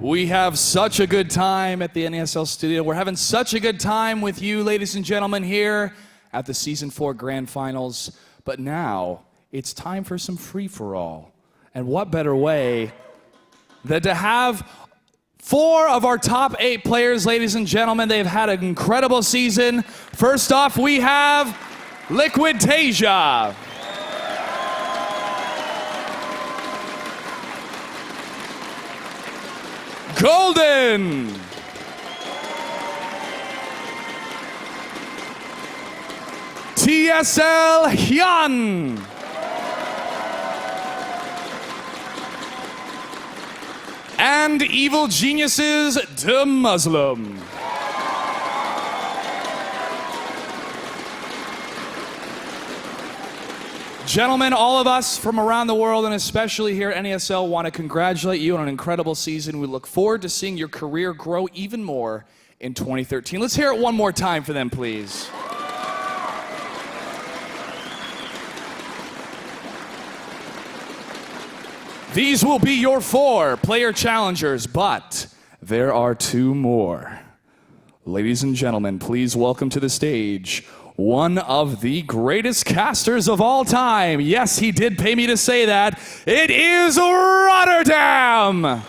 We have such a good time at the NASL studio. We're having such a good time with you, ladies and gentlemen, here at the Season 4 Grand Finals. But now, it's time for some free-for-all. And what better way than to have 4 of our top 8 players, ladies and gentlemen. They've had an incredible season. First off, we have Liquid TaeJa. Golden. TSL Hyun. And Evil Geniuses DeMusliM. Gentlemen, all of us from around the world, and especially here at NASL, want to congratulate you on an incredible season. We look forward to seeing your career grow even more in 2013. Let's hear it one more time for them, please. These will be your 4 player challengers, but there are 2 more. Ladies and gentlemen, please welcome to the stage one of the greatest casters of all time. Yes, he did pay me to say that. It is RotterdaM!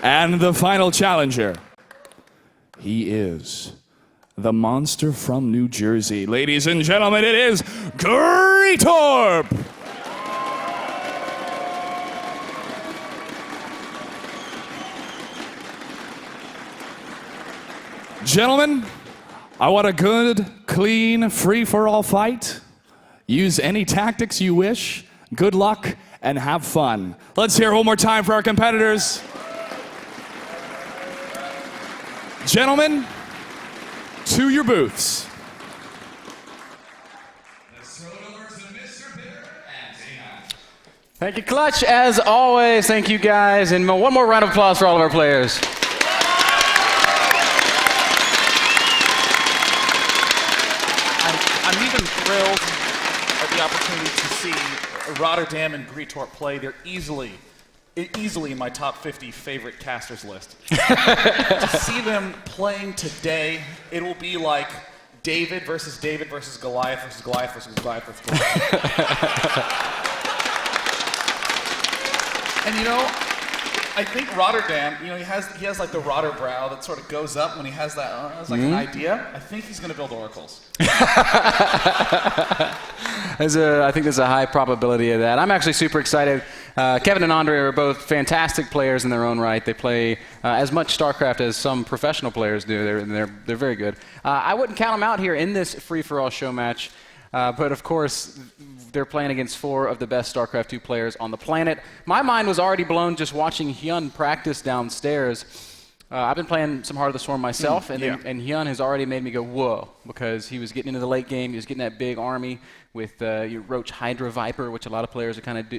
And the final challenger. He is the monster from New Jersey. Ladies and gentlemen, it is Gretorp! Gentlemen, I want a good, clean, free-for-all fight. Use any tactics you wish. Good luck and have fun. Let's hear it one more time for our competitors. Gentlemen, to your booths. Let's throw it over to MrBitter and Day9. Thank you, Clutch, as always. Thank you, guys. And one more round of applause for all of our players. I'm even thrilled at the opportunity to see RotterdaM and Gretorp play. They're easily in my top 50 favorite casters list. To see them playing today, it will be like David versus Goliath versus Goliath versus Goliath versus Goliath. And you know, I think RotterdaM, you know, he has like the Rotter brow that sort of goes up when he has that as like an idea. I think he's going to build oracles. I think there's a high probability of that. I'm actually super excited. Kevin and Andre are both fantastic players in their own right. They play as much StarCraft as some professional players do. They're very good. I wouldn't count them out here in this free-for-all show match. But of course, they're playing against 4 of the best StarCraft 2 players on the planet. My mind was already blown just watching Hyun practice downstairs. I've been playing some Heart of the Swarm myself, and Hyun has already made me go, whoa, because he was getting into the late game. He was getting that big army with your Roach Hydra Viper, which a lot of players are kind of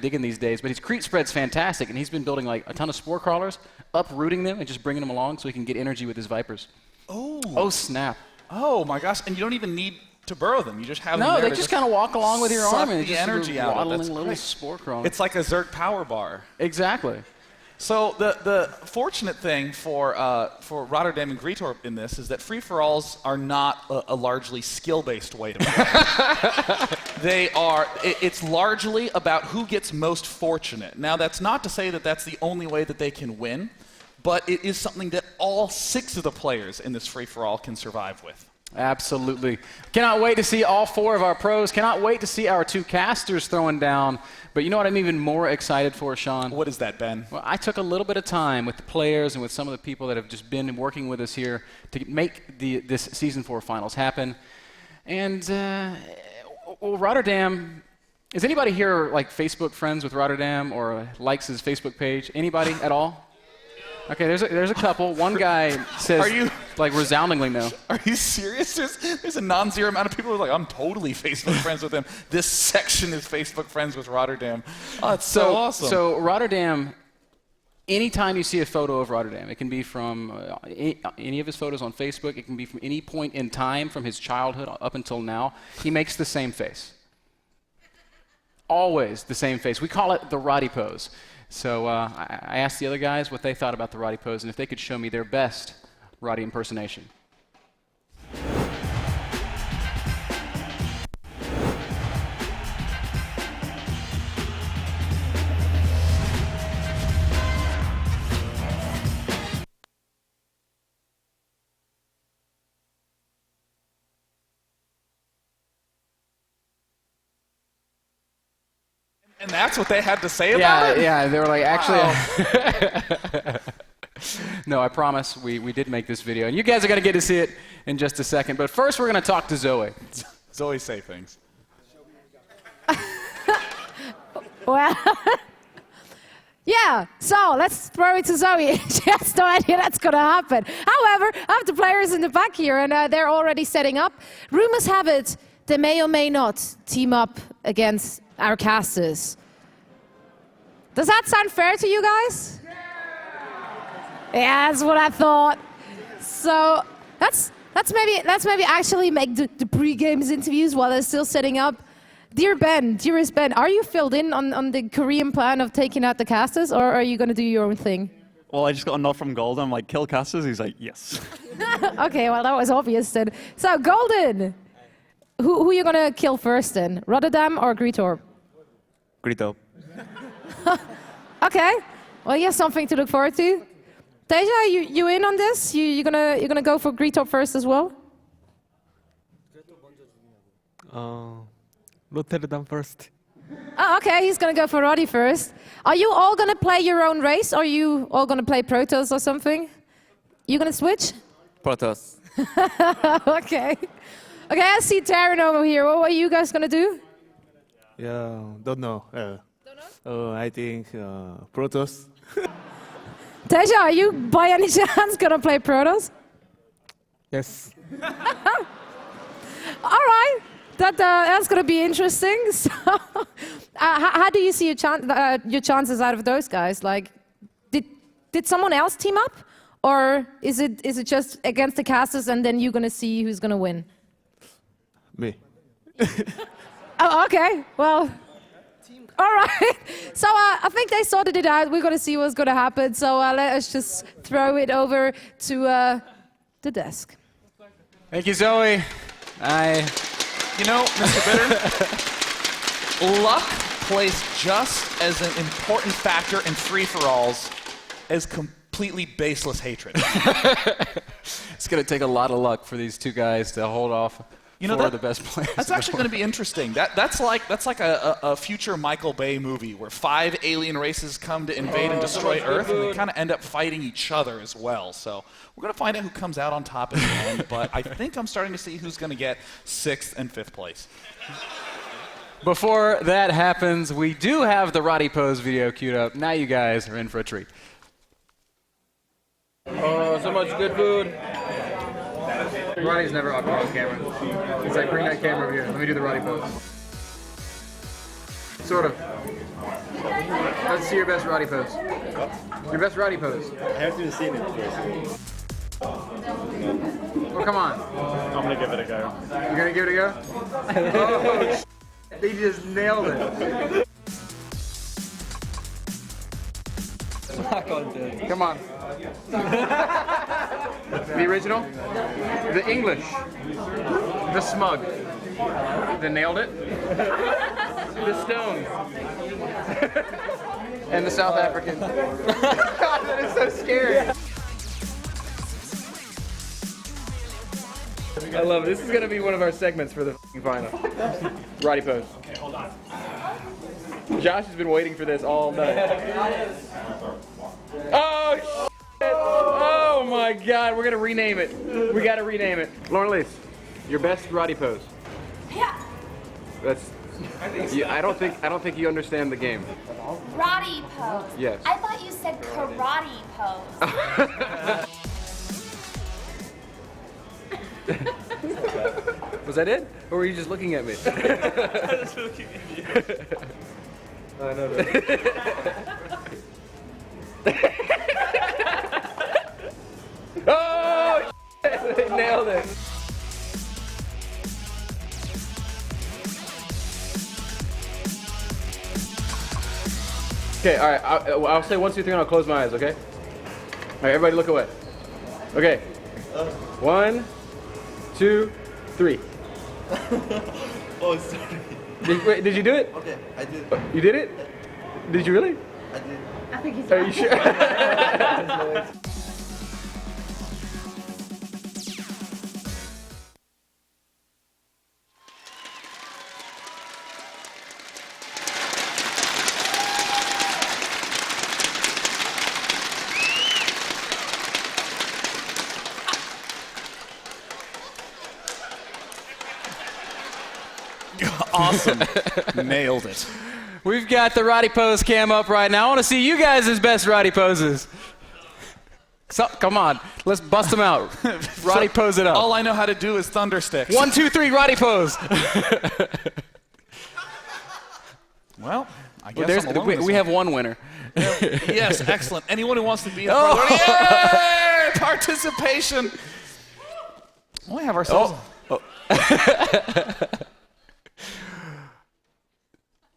digging these days. But his creep spread's fantastic, and he's been building like a ton of spore crawlers, uprooting them and just bringing them along so he can get energy with his Vipers. Oh, snap. Oh my gosh, and you don't even need to burrow them. You just have them there. No, they just kind of walk along with your arm and the energy out of it. That's little great. spore crawler. It's like a Zerg power bar. Exactly. So the fortunate thing for RotterdaM and Gretorp in this is that free-for-alls are not a largely skill-based way to play. It's largely about who gets most fortunate. Now, that's not to say that that's the only way that they can win, but it is something that all 6 of the players in this free-for-all can survive with. Absolutely. Cannot wait to see all 4 of our pros. Cannot wait to see our 2 casters throwing down. But you know what I'm even more excited for, Sean? What is that, Ben? Well, I took a little bit of time with the players and with some of the people that have just been working with us here to make this Season 4 finals happen. And, well, RotterdaM, is anybody here like Facebook friends with RotterdaM or likes his Facebook page? Anybody at all? Okay, there's a couple. One guy says, like, resoundingly no. Are you serious? There's a non-zero amount of people who are like, I'm totally Facebook friends with him. This section is Facebook friends with RotterdaM. Oh, it's so awesome. So RotterdaM Anytime you see a photo of RotterdaM, it can be from any of his photos on Facebook, it can be from any point in time from his childhood up until now, he makes the same face. Always the same face. We call it the Roddy pose. So I asked the other guys what they thought about the Roddy pose and if they could show me their best Roddy impersonation. And that's what they had to say about it? Yeah, they were like, actually, no, I promise we did make this video. And you guys are going to get to see it in just a second. But first, we're going to talk to Zoe. Zoe say things. Well, yeah, so let's throw it to Zoe. She has no idea that's going to happen. However, I have the players in the back here, and they're already setting up. Rumors have it they may or may not team up against our casters. Does that sound fair to you guys? Yeah, that's what I thought. So let's maybe actually make the pre-games interviews while they're still setting up. Dearest Ben, are you filled in on the Korean plan of taking out the casters, or are you going to do your own thing? Well, I just got a nod from Golden. I'm like, kill casters? He's like, yes. Okay, well, that was obvious then. So, Golden, who are you going to kill first then? RotterdaM or Gretorp? Gretorp. Okay, well, you have something to look forward to. TaeJa, you in on this? You're gonna go for Gretorp first as well? RotterdaM first. Oh, okay, he's gonna go for Roddy first. Are you all gonna play your own race, or are you all gonna play Protoss or something? You gonna switch? Protoss. Okay. Okay, I see Taryn over here. What are you guys gonna do? Yeah, don't know. I think Protoss. TaeJa, are you by any chance gonna play Protoss? Yes. All right, that's gonna be interesting. So, how do you see your chances out of those guys? Like, did someone else team up, or is it just against the casters and then you're gonna see who's gonna win? Me. Oh, okay. Well, all right. So I think they sorted it out. We're gonna see what's gonna happen. So let us just throw it over to the desk. Thank you, Zoe. You know, MrBitter, luck plays just as an important factor in free-for-alls as completely baseless hatred. It's going to take a lot of luck for these two guys to hold off for the best players. That's actually going to be interesting. That's like a future Michael Bay movie where 5 alien races come to invade and destroy Earth, and they kind of end up fighting each other as well. So we're going to find out who comes out on top in the end, but I think I'm starting to see who's going to get 6th and 5th place. Before that happens, we do have the Roddy pose video queued up. Now you guys are in for a treat. Oh, so much good food. Roddy's never awkward on camera. He's like, bring that camera over here. Let me do the Roddy pose. Sort of. Let's see your best Roddy pose. Your best Roddy pose. I haven't even seen it first. Oh, come on. I'm gonna give it a go. You're gonna give it a go? Oh, they just nailed it. Come on. The original, the English, the smug, the nailed it, the stone, and the South African. God, that is so scary. I love it. This is going to be one of our segments for the final. Roddy pose. Okay, hold on. Josh has been waiting for this all night. Oh, shit. Oh, my God. We're going to rename it. We got to rename it. Lauren Lease, your best Roddy pose. Yeah. That's. I don't think you understand the game. Roddy pose. Yes. I thought you said karate pose. Was that it? Or were you just looking at me? I was looking at you. I know that. Nailed it. Okay, all right. I'll say 1, 2, 3, and I'll close my eyes. Okay. All right, everybody, look away. Okay. 1, 2, 3. Oh, sorry. Wait, did you do it? Okay, I did. You did it? Did you really? I did. I think he's Are you sure? Awesome. Nailed it. We've got the Roddy pose cam up right now. I want to see you guys' best Roddy poses. So, come on, let's bust them out. Roddy pose it up. All I know how to do is thunder sticks. 1, 2, 3, Roddy pose. Well, I guess I'm alone with this we one. have one winner. Yes, excellent. Anyone who wants to be in front of Yay! Participation. Well, we have ourselves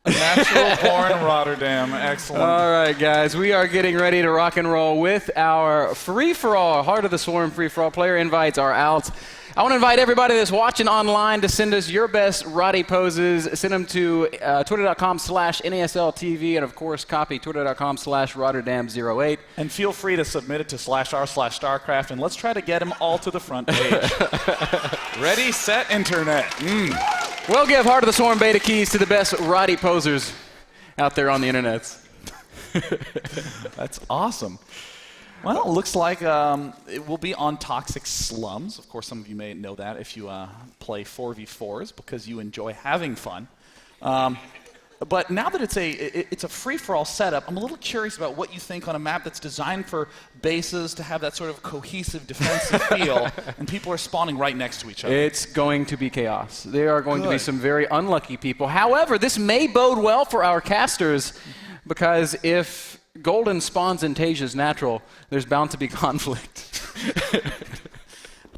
a natural-born RotterdaM. Excellent. All right, guys, we are getting ready to rock and roll with our free-for-all, Heart of the Swarm free-for-all. Player invites are out. I want to invite everybody that's watching online to send us your best Roddy poses. Send them to twitter.com/NASLTV, and of course, copy twitter.com/RotterdaM08. And feel free to submit it to /r/StarCraft, and let's try to get them all to the front page. Ready, set, internet. We'll give Heart of the Swarm beta keys to the best Roddy posers out there on the internets. That's awesome. Well, it looks like it will be on Toxic Slums. Of course, some of you may know that if you play 4v4s because you enjoy having fun. But now that it's a free-for-all setup, I'm a little curious about what you think on a map that's designed for bases to have that sort of cohesive defensive feel, and people are spawning right next to each other. It's going to be chaos. There are going to be Good. some very unlucky people. However, this may bode well for our casters, because if Golden spawns in TaeJa's natural, there's bound to be conflict.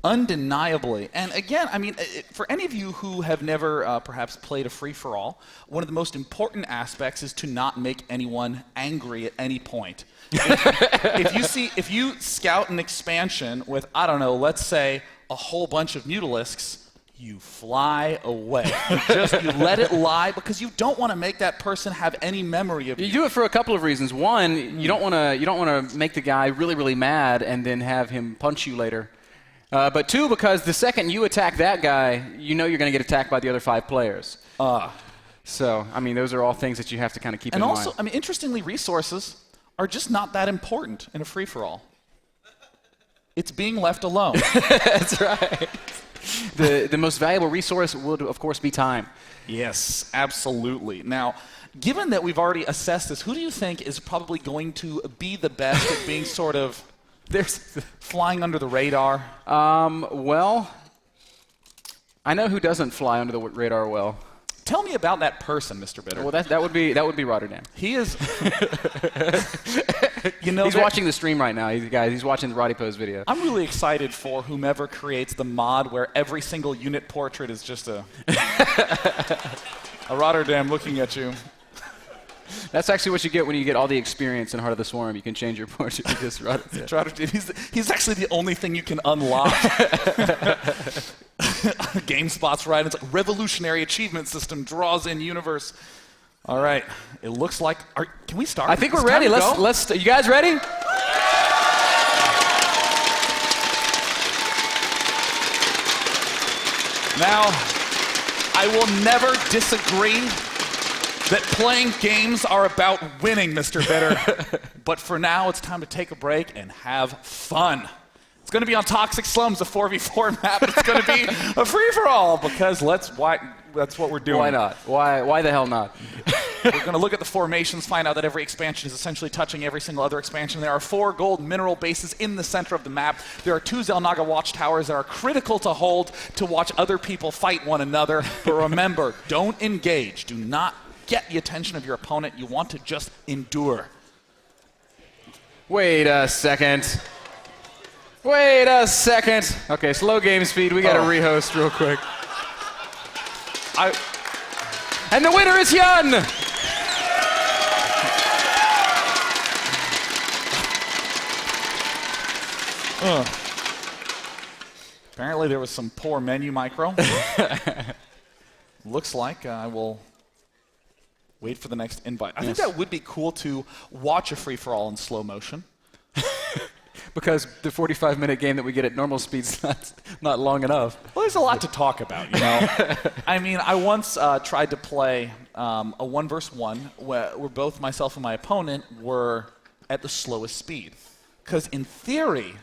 Undeniably. And again, I mean, for any of you who have never perhaps played a free-for-all, one of the most important aspects is to not make anyone angry at any point. If you scout an expansion with, I don't know, let's say a whole bunch of Mutalisks, you fly away. You let it lie because you don't want to make that person have any memory of you. You do it for a couple of reasons. One, you don't want to make the guy really, really mad and then have him punch you later. But two, because the second you attack that guy, you know you're going to get attacked by the other 5 players. So, I mean, those are all things that you have to kind of keep in mind. And also, I mean, interestingly, resources are just not that important in a free-for-all. It's being left alone. That's right. The most valuable resource would, of course, be time. Yes, absolutely. Now, given that we've already assessed this, who do you think is probably going to be the best at being sort of flying under the radar? Well, I know who doesn't fly under the radar well. Tell me about that person, Mr. Bitter. Well, that would be RotterdaM. He is. You know, He's watching the stream right now, He's watching the Roddy Pose video. I'm really excited for whomever creates the mod where every single unit portrait is just a RotterdaM looking at you. That's actually what you get when you get all the experience in Heart of the Swarm. You can change your portrait to just RotterdaM. He's actually the only thing you can unlock. GameSpot's right. It's like revolutionary achievement system draws in universe. All right. It looks like. Can we start? I think we're ready. Let's. You guys ready? Now, I will never disagree that playing games are about winning, Mr. Bitter. But for now, it's time to take a break and have fun. It's going to be on Toxic Slums, a 4v4 map. It's going to be a free-for-all because that's what we're doing. Why not? Why the hell not? We're going to look at the formations, find out that every expansion is essentially touching every single other expansion. There are 4 gold mineral bases in the center of the map. There are 2 Xel'Naga watchtowers that are critical to hold to watch other people fight one another. But remember, don't engage. Do not get the attention of your opponent. You want to just endure. Wait a second. Wait a second. Okay, slow game speed. We got to rehost real quick. And the winner is Hyun. Apparently there was some poor menu micro. Looks like I will wait for the next invite. I think that would be cool to watch a free-for-all in slow motion. Because the 45-minute game that we get at normal speed's not long enough. Well, there's a lot to talk about, you know. I mean, I once tried to play a 1-versus-1 where both myself and my opponent were at the slowest speed. Because in theory,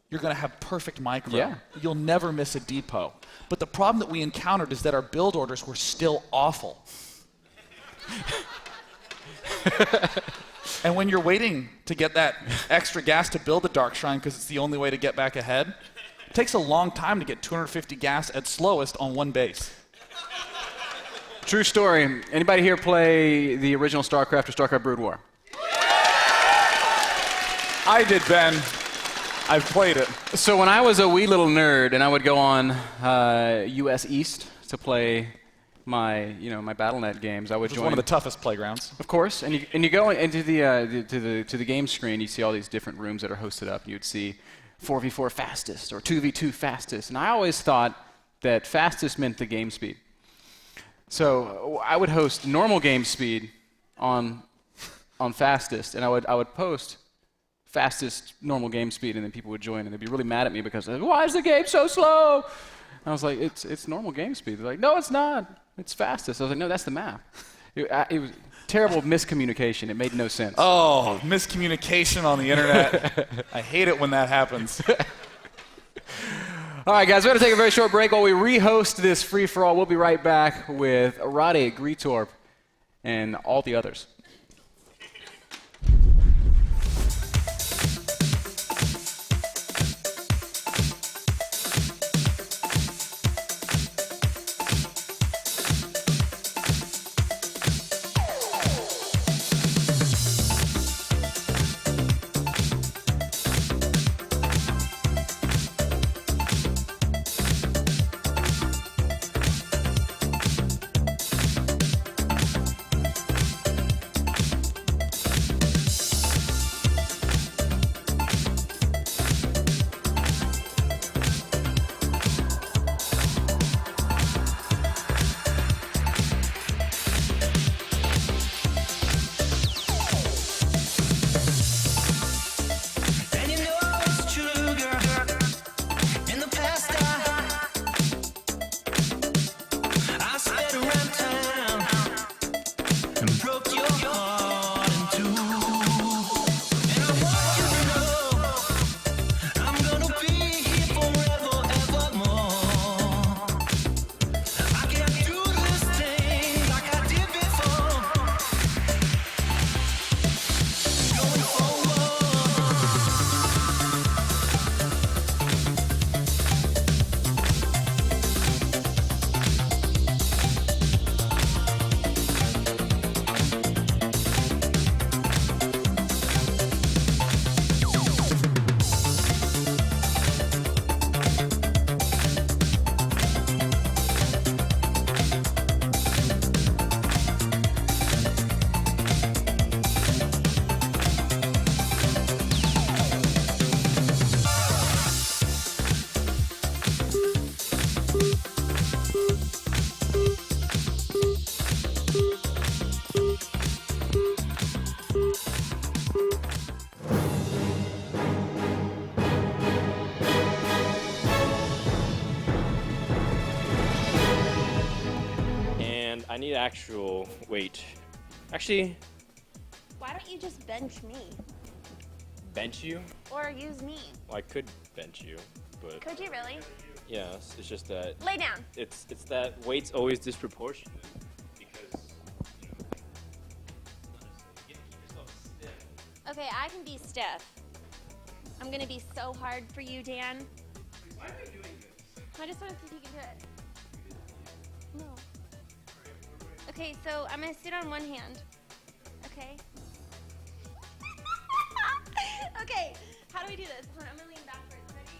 you're going to have perfect micro. Yeah. You'll never miss a depot. But the problem that we encountered is that our build orders were still awful. And when you're waiting to get that extra gas to build the Dark Shrine because it's the only way to get back ahead, it takes a long time to get 250 gas at slowest on one base. True story. Anybody here play the original StarCraft or StarCraft Brood War? I did, Ben. I've played it. So when I was a wee little nerd and I would go on US East to play my BattleNet games, I would join. One of the toughest playgrounds. Of course, and you go into the game screen, you see all these different rooms that are hosted up. You'd see 4v4 fastest or 2v2 fastest, and I always thought that fastest meant the game speed. So I would host normal game speed on fastest, and I would post fastest normal game speed, and then people would join, and they'd be really mad at me because why is the game so slow? I was like, it's normal game speed. They're like, no, it's not. It's fastest. I was like, no, that's the map. It was terrible miscommunication. It made no sense. Oh, miscommunication on the internet. I hate it when that happens. All right, guys, we're going to take a very short break while we rehost this free-for-all. We'll be right back with RotterdaM, Gretorp, and all the others. I need actual weight. Actually, Why don't you just bench me? bench you? Or use me? Well, I could bench you, but Could you really? yeah, it's just that Lay down. it's that weight's always disproportionate because Okay, I can be stiff. I'm gonna be so hard for you, Dan. Why are you doing this? I just want to see if you can do it. No. Okay, so I'm gonna sit on one hand. Okay. Okay, How do we do this? Hold on, I'm gonna lean backwards. Ready?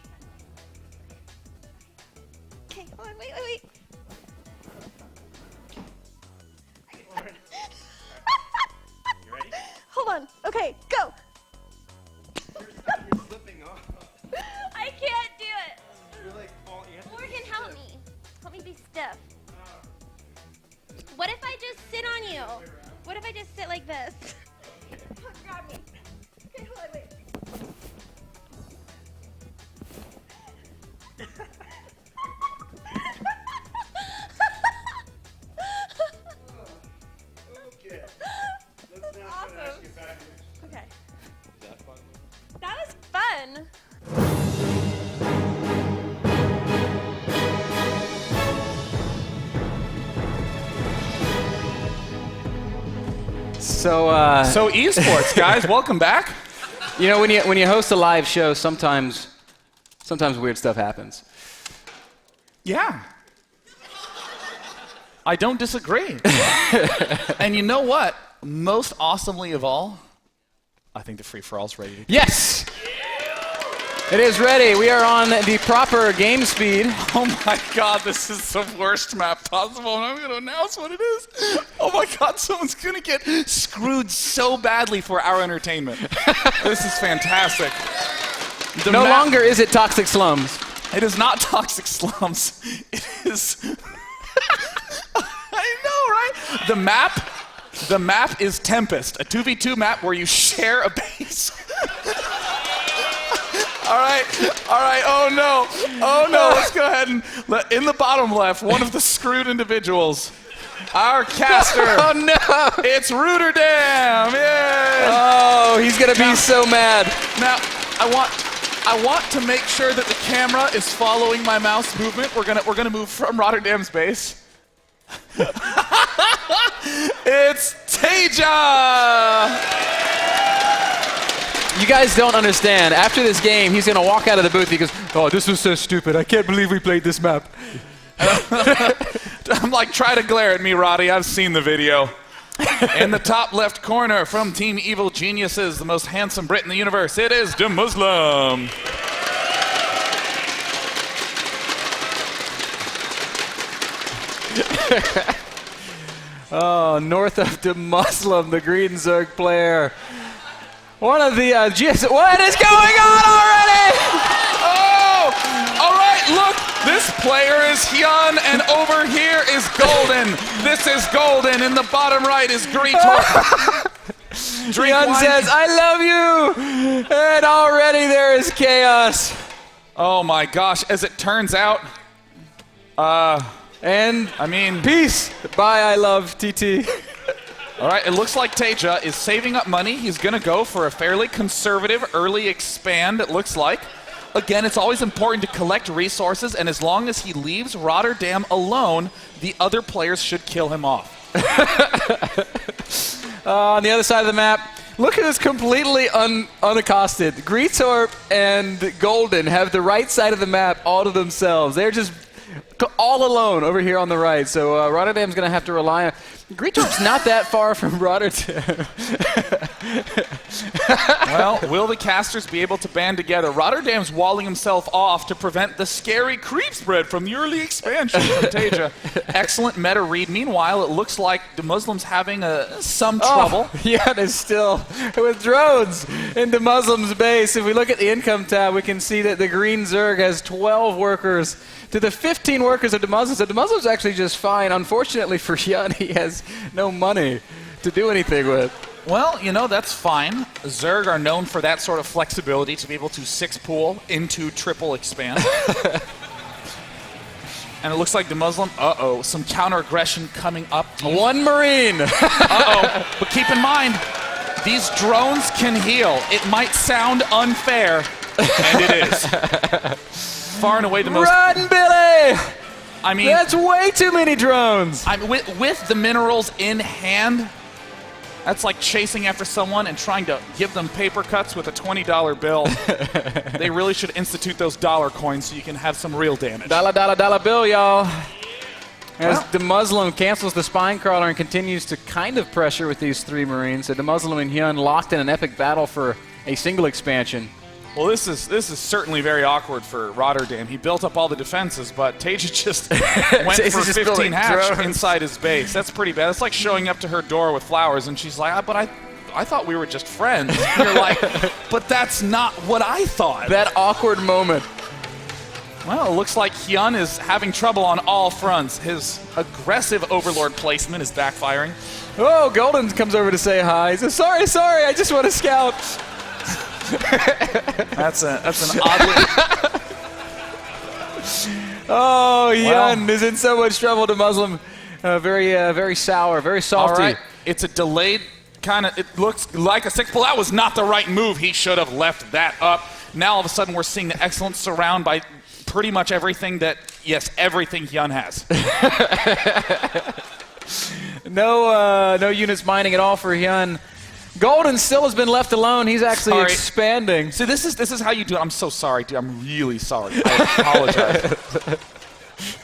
Okay, hold on, wait. You ready? Hold on. Okay, go. You're slipping off. I can't do it. You're like falling. Morgan, help me. Help me be stiff. What if I just sit on you? What if I just sit like this? Grab me. Okay, hold on, wait. Okay. Let's now Awesome. ask you back. Okay. Is that fun? That was fun. So, So esports, guys, welcome back. you know, when you host a live show, sometimes weird stuff happens. Yeah. I don't disagree. And you know what? Most awesomely of all, I think the free-for-all's ready to go. Yes! It is ready. We are on the proper game speed. Oh my god, this is the worst map possible, and I'm going to announce what it is. Oh my god, someone's going to get screwed so badly for our entertainment. This is fantastic. The No map- longer is it Toxic Slums. It is not Toxic Slums. It is... I know, right? The map is Tempest, a 2v2 map where you share a base. All right, oh no, let's go ahead and, in the bottom left, one of the screwed individuals, our caster. Oh no! It's RotterdaM, yay! Oh, he's gonna be so mad. Now, I want to make sure that the camera is following my mouse movement. We're gonna move from RotterdaM's base. It's TaeJa! You guys don't understand. After this game, he's gonna walk out of the booth. He goes, "Oh, this was so stupid. I can't believe we played this map." I'm like, try to glare at me, Roddy. I've seen the video. In the top left corner from Team Evil Geniuses, the most handsome Brit in the universe, it is DeMusliM. Oh, north of DeMusliM, the Green Zerg player. One of the what is going on already? Oh! All right, look, this player is Hyun, and over here is Golden. This is Golden. In the bottom right is Gretorp. Hyun says, "I love you," and already there is chaos. Oh my gosh! As it turns out, And I mean, peace. Bye. I love TT. all right, it looks like TaeJa is saving up money. He's going to go for a fairly conservative early expand, it looks like. Again, it's always important to collect resources, and as long as he leaves RotterdaM alone, the other players should kill him off. On the other side of the map, look at this completely unaccosted. Gretorp and Golden have the right side of the map all to themselves. They're just all alone over here on the right. So RotterdaM's going to have to rely on... Gretorp's not that far from RotterdaM. Well, will the casters be able to band together? RotterdaM's walling himself off to prevent the scary creep spread from the early expansion from TaeJa. Excellent meta read. Meanwhile, it looks like DeMusliM's having some trouble. Yeah, there's still with drones in DeMusliM's base. If we look at the income tab, we can see that the Green Zerg has 12 workers to the 15 workers of DeMusliM. So DeMusliM's actually just fine. Unfortunately for Hyun, he has no money to do anything with. Well, you know, that's fine. Zerg are known for that sort of flexibility to be able to 6-pool into triple expand. And it looks like DeMusliM, some counter-aggression coming up. One Marine. But keep in mind, these drones can heal. It might sound unfair, and it is. Far and away the most... Run, Billy! I mean... That's way too many drones. I mean, with the minerals in hand, that's like chasing after someone and trying to give them paper cuts with a $20 bill. They really should institute those dollar coins so you can have some real damage. Dollar bill, y'all. As DeMusliM cancels the spine crawler and continues to kind of pressure with these 3 Marines. So DeMusliM and Hyun locked in an epic battle for a single expansion. Well, this is certainly very awkward for RotterdaM. He built up all the defenses, but TaeJa just went for just 15 building hatch drones. inside his base. That's pretty bad. It's like showing up to her door with flowers, and she's like, but I thought we were just friends. And you're like, but that's not what I thought. That awkward moment. Well, it looks like Hyun is having trouble on all fronts. His aggressive Overlord placement is backfiring. Oh, Golden comes over to say hi. He says, sorry, I just want to scout. That's an oddly... Oh, Hyun is in so much trouble. DeMusliM, very sour, very salty. All right, it's a delayed kind of... It looks like a 6 pull. That was not the right move. He should have left that up. Now, all of a sudden, we're seeing the excellent surround by pretty much everything that... Yes, everything Hyun has. No units mining at all for Hyun. Golden still has been left alone. He's actually expanding. See, this is how you do it. I'm so sorry, dude. I'm really sorry. I apologize.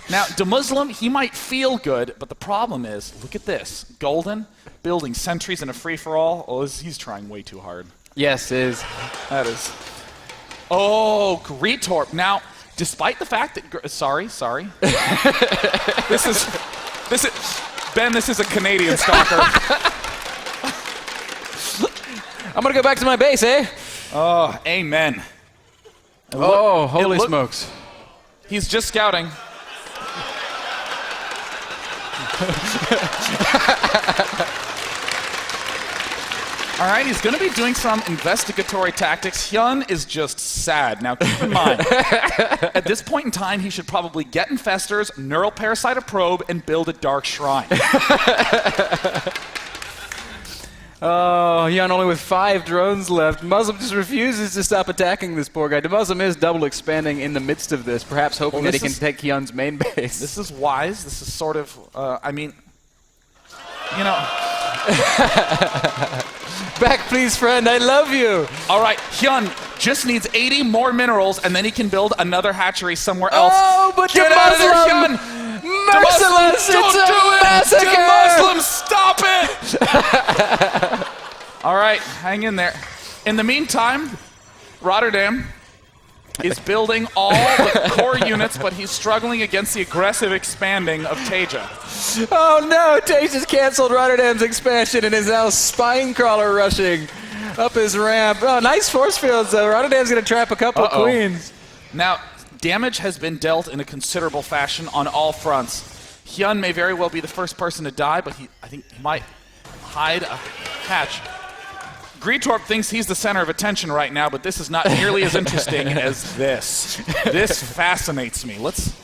Now, DeMusliM, he might feel good, but the problem is, look at this. Golden building sentries in a free-for-all. Oh, he's trying way too hard. Yes, it is. That is. Oh, Gretorp. Now, despite the fact that... Sorry. This is... Ben, this is a Canadian stalker. I'm going to go back to my base, eh? Oh, amen. Oh, holy smokes. He's just scouting. All right, he's going to be doing some investigatory tactics. Hyun is just sad. Now, keep in mind, at this point in time, he should probably get infestors, neural parasite a probe, and build a dark shrine. Oh, Hyun only with 5 drones left. DeMusliM just refuses to stop attacking this poor guy. DeMusliM is double expanding in the midst of this, perhaps hoping that he can take Hyun's main base. This is wise. This is sort of, I mean, you know. Back, please, friend. I love you. All right, Hyun just needs 80 more minerals, and then he can build another hatchery somewhere else. Oh, but Get out of there, DeMusliM! Hyun! Merciless! Don't It's a do it! massacre! DeMusliM, stop it! All right, hang in there. In the meantime, RotterdaM is building all the core units, but he's struggling against the aggressive expanding of TaeJa. Oh no, TaeJa's canceled RotterdaM's expansion and is now spine crawler rushing up his ramp. Oh, nice force fields though. RotterdaM's going to trap a couple of queens. Now, damage has been dealt in a considerable fashion on all fronts. Hyun may very well be the first person to die, but I think he might hide a hatch. Gretorp thinks he's the center of attention right now, but this is not nearly as interesting as this. This fascinates me. Let's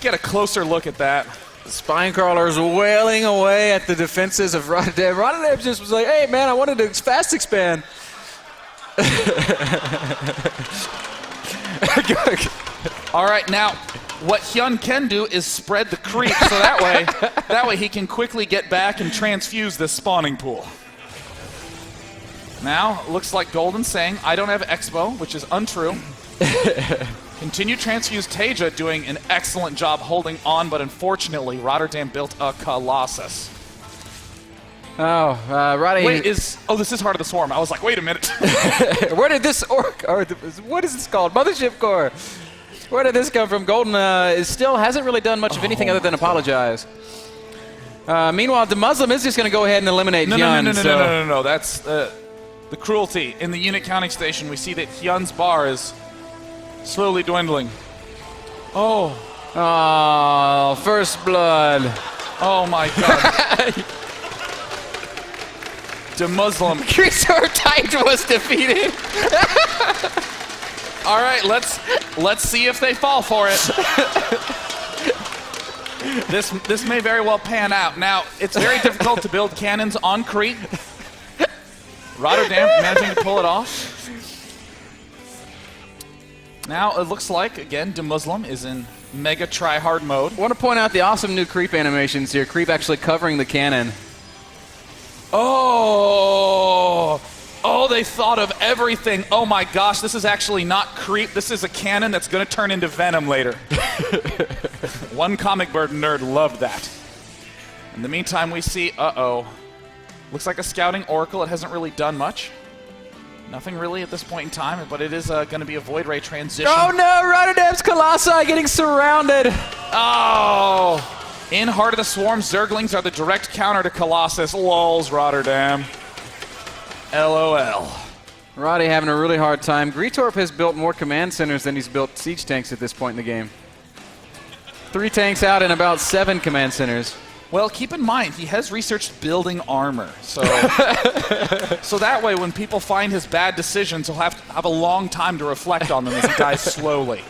get a closer look at that. The spine crawler's wailing away at the defenses of RotterdaM. RotterdaM just was like, hey man, I wanted to fast expand. All right, now what Hyun can do is spread the creep, so that way he can quickly get back and transfuse this spawning pool. Now, looks like Golden saying, I don't have Expo, which is untrue. Continue transfuse TaeJa doing an excellent job holding on, but unfortunately, RotterdaM built a Colossus. Oh, Roddy. Wait, this is Heart of the Swarm. I was like, wait a minute. Where did this what is this called? Mothership Core. Where did this come from? Golden still hasn't really done much of anything other than apologize. Meanwhile, DeMusliM is just going to go ahead and eliminate Hyun. No. That's the cruelty. In the unit counting station, we see that Hyun's bar is slowly dwindling. Oh, first blood. Oh my God. DeMusliM. Gretorp Titan was defeated. All right, let's see if they fall for it. This may very well pan out. Now, it's very difficult to build cannons on Crete. RotterdaM managing to pull it off. Now it looks like, again, DeMusliM is in mega try-hard mode. I want to point out the awesome new creep animations here. Creep actually covering the cannon. Oh, they thought of everything. Oh my gosh, this is actually not creep. This is a cannon that's going to turn into venom later. One comic bird nerd loved that. In the meantime, we see, looks like a scouting oracle. It hasn't really done much. Nothing really at this point in time, but it is going to be a Void Ray transition. Oh no, RotterdaM's Colossi getting surrounded. Oh! In Heart of the Swarm, Zerglings are the direct counter to Colossus. Lols, RotterdaM. LOL. Roddy having a really hard time. Gretorp has built more command centers than he's built siege tanks at this point in the game. 3 tanks out and about 7 command centers. Well, keep in mind, he has researched building armor. So so that way, when people find his bad decisions, he'll have a long time to reflect on them as he dies slowly.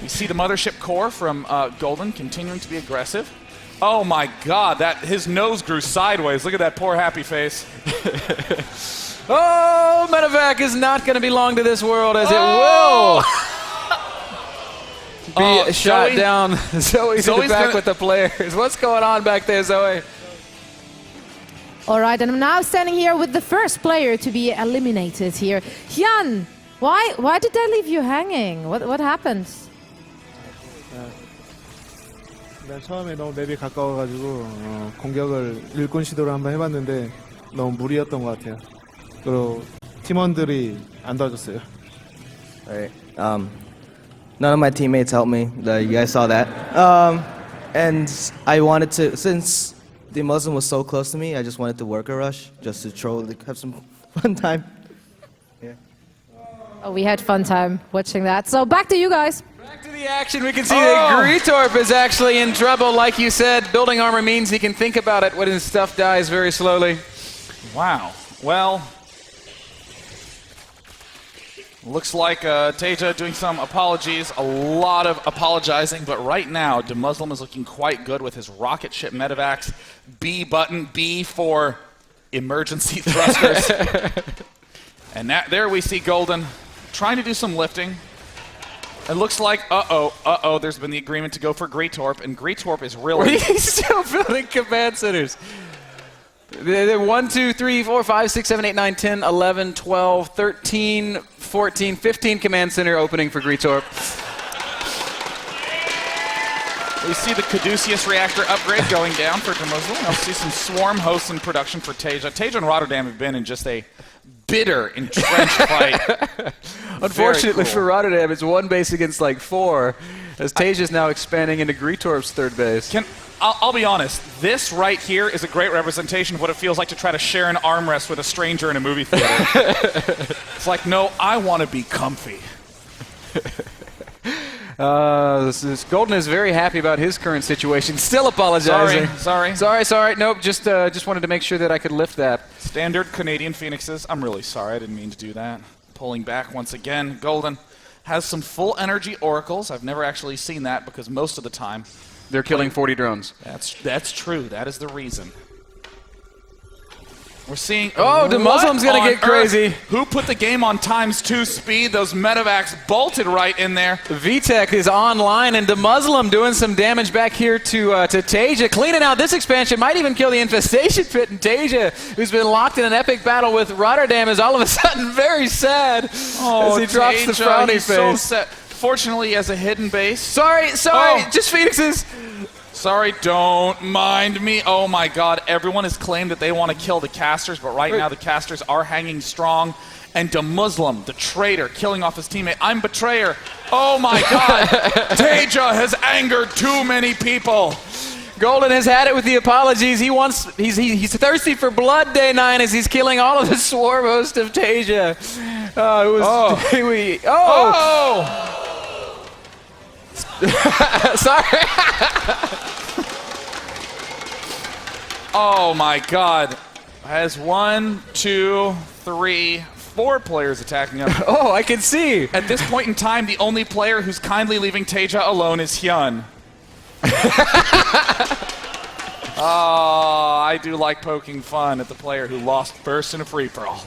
You see the Mothership core from Golden continuing to be aggressive. Oh my god, his nose grew sideways. Look at that poor happy face. Oh, Medevac is not going to be long to this world, as it will be shot Zoe, down. Zoe's in the back with the players. What's going on back there, Zoe? All right, and I'm now standing here with the first player to be eliminated here. Hyun, why did they leave you hanging? What happened? 처음에 너무 맵이 가까워가지고 공격을 일꾼 시도를 한번 해봤는데 너무 무리였던 것 같아요. 그리고 팀원들이 안 도와줬어요. Right. None of my teammates helped me. You guys saw that. And I wanted to, since DeMusliM was so close to me, I just wanted to work a rush, just to troll, have some fun time. Yeah. Oh, we had fun time watching that. So back to you guys. Back to the action. We can see that Gretorp is actually in trouble. Like you said, building armor means he can think about it when his stuff dies very slowly. Wow. Well, looks like TaeJa doing some apologies, a lot of apologizing, but right now DeMusliM is looking quite good with his rocket ship medevacs. B button, B for emergency thrusters. And there we see Golden trying to do some lifting. It looks like, there's been the agreement to go for Gretorp, and Gretorp is really... He's still building command centers. 1, 2, 3, 4, 5, 6, 7, 8, 9, 10, 11, 12, 13, 14, 15 command center opening for Gretorp. We see the Caduceus reactor upgrade going down for DeMusliM. We'll see some swarm hosts in production for TaeJa. TaeJa and RotterdaM have been in just a bitter, entrenched fight. Unfortunately for RotterdaM, it's 1 base against like 4, as TaeJa's now expanding into Gretorp's 3rd base. I'll be honest, this right here is a great representation of what it feels like to try to share an armrest with a stranger in a movie theater. It's like, no, I want to be comfy. Golden is very happy about his current situation. Still apologizing. Sorry. Nope, just wanted to make sure that I could lift that. Standard Canadian Phoenixes. I'm really sorry. I didn't mean to do that. Pulling back once again. Golden has some full energy oracles. I've never actually seen that because most of the time they're killing 40 drones. That's true. That is the reason. We're seeing... Oh, DeMuslim's going to get crazy. Who put the game on ×2 speed? Those medevacs bolted right in there. VTech is online, and DeMusliM doing some damage back here to TaeJa. Cleaning out this expansion. Might even kill the infestation pit. And TaeJa, who's been locked in an epic battle with RotterdaM, is all of a sudden very sad as he drops the frowny face. So sad. Fortunately, he has a hidden base. Sorry, just Phoenixes. Sorry, don't mind me. Oh my god, everyone has claimed that they want to kill the casters, but right now the casters are hanging strong. And DeMusliM, the traitor, killing off his teammate. I'm betrayer. Oh my god. TaeJa has angered too many people. Golden has had it with the apologies. He's thirsty for blood, Day9, as he's killing all of the swarm host of TaeJa. Sorry. Oh my god. Has 1, 2, 3, 4 players attacking him. Oh, I can see. At this point in time, the only player who's kindly leaving TaeJa alone is Hyun. Oh, I do like poking fun at the player who lost first in a free-for-all.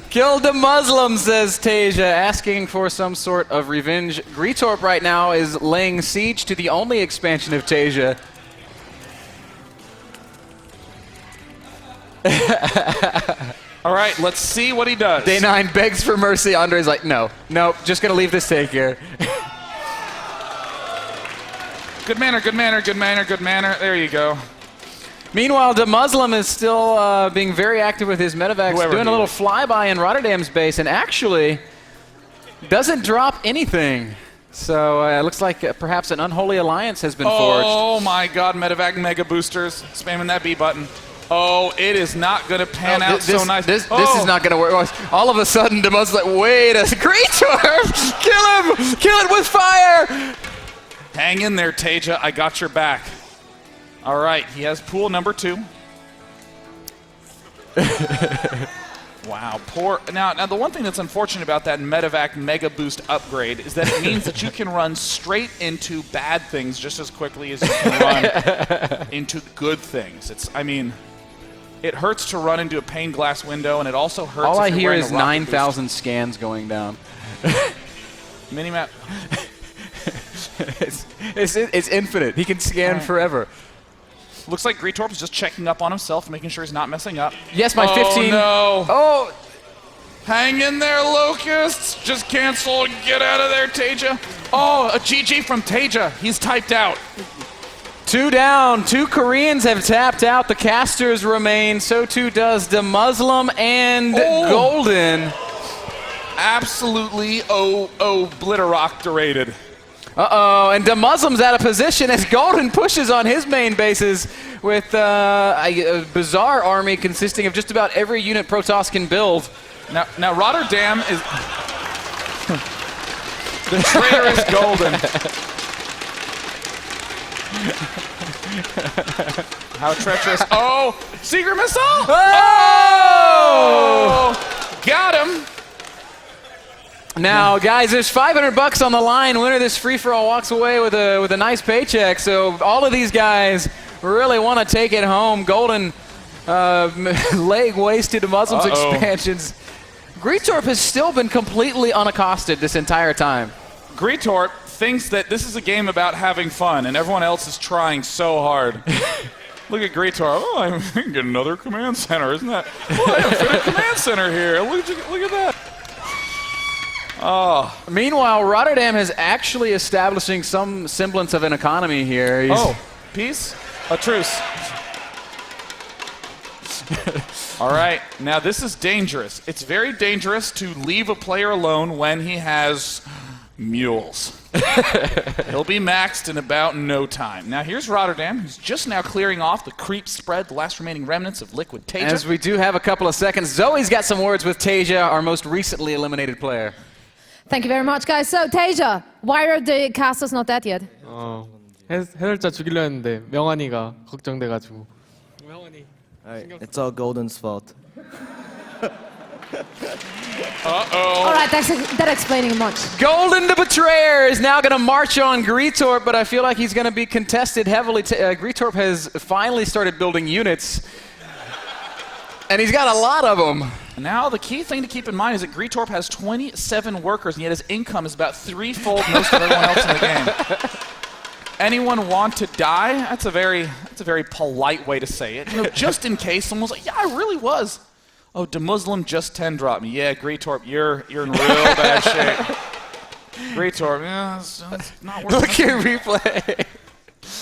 Kill DeMusliM, says TaeJa, asking for some sort of revenge. Gretorp right now is laying siege to the only expansion of TaeJa. All right, let's see what he does. Day9 begs for mercy. Andre's like, nope, just going to leave this take here. Good manner. There you go. Meanwhile, DeMusliM is still being very active with his medevacs, doing a little flyby in RotterdaM's base, and actually doesn't drop anything. So it looks like perhaps an unholy alliance has been forged. Oh my God, medevac mega boosters, spamming that B button. Oh, it is not going to pan out so nice. This is not going to work. All of a sudden, DeMusliM's like, wait a Gretorp! Kill him! Kill it with fire! Hang in there, TaeJa. I got your back. All right, he has pool number 2. Wow, poor. Now, the one thing that's unfortunate about that medevac mega boost upgrade is that it means that you can run straight into bad things just as quickly as you can run into good things. I mean, it hurts to run into a pane glass window, and it also hurts. All I if you're hear wearing is a rocket 9,000 scans going down. Minimap. It's infinite. He can scan forever. Looks like Gretorp is just checking up on himself, making sure he's not messing up. Yes, my 15. No. Oh, hang in there, Locusts. Just cancel. Get out of there, TaeJa. Oh, a GG from TaeJa. He's typed out. 2 down. 2 Koreans have tapped out. The casters remain. So too does DeMusliM and Golden. Absolutely obliterated. Uh-oh, and DeMuslim's out of position as Golden pushes on his main bases with a bizarre army consisting of just about every unit Protoss can build. Now RotterdaM is... the traitorous Golden. How treacherous. Oh! Secret missile! Oh! Got him! Now, guys, there's $500 on the line. Winner of this free-for-all walks away with a nice paycheck. So all of these guys really want to take it home. Golden leg wasted to Muslim's expansions. Gretorp has still been completely unaccosted this entire time. Gretorp thinks that this is a game about having fun, and everyone else is trying so hard. Look at Gretorp. Oh, I can get another command center, isn't that? Oh, I have a command center here. Look at that. Oh. Meanwhile, RotterdaM is actually establishing some semblance of an economy here. Peace? A truce. All right, now this is dangerous. It's very dangerous to leave a player alone when he has mules. He'll be maxed in about no time. Now here's RotterdaM, who's just now clearing off the creep spread, the last remaining remnants of Liquid TaeJa. As we do have a couple of seconds, Zoe's got some words with TaeJa, our most recently eliminated player. Thank you very much, guys. So, TaeJa, why are the casters not dead yet? 해설자 죽이려 했는데 명환이가 걱정돼가지고. It's all Golden's fault. All right, that's explaining much. Golden the Betrayer is now going to march on Gretorp, but I feel like he's going to be contested heavily. Gretorp has finally started building units, and he's got a lot of them. Now, the key thing to keep in mind is that Gretorp has 27 workers, and yet his income is about threefold most of everyone else in the game. Anyone want to die? That's a very polite way to say it. You know, just in case someone's like, yeah, I really was. Oh, DeMusliM just 10 dropped me. Yeah, Gretorp, you're in real bad shape. Gretorp, yeah, it's not working. Look at replay.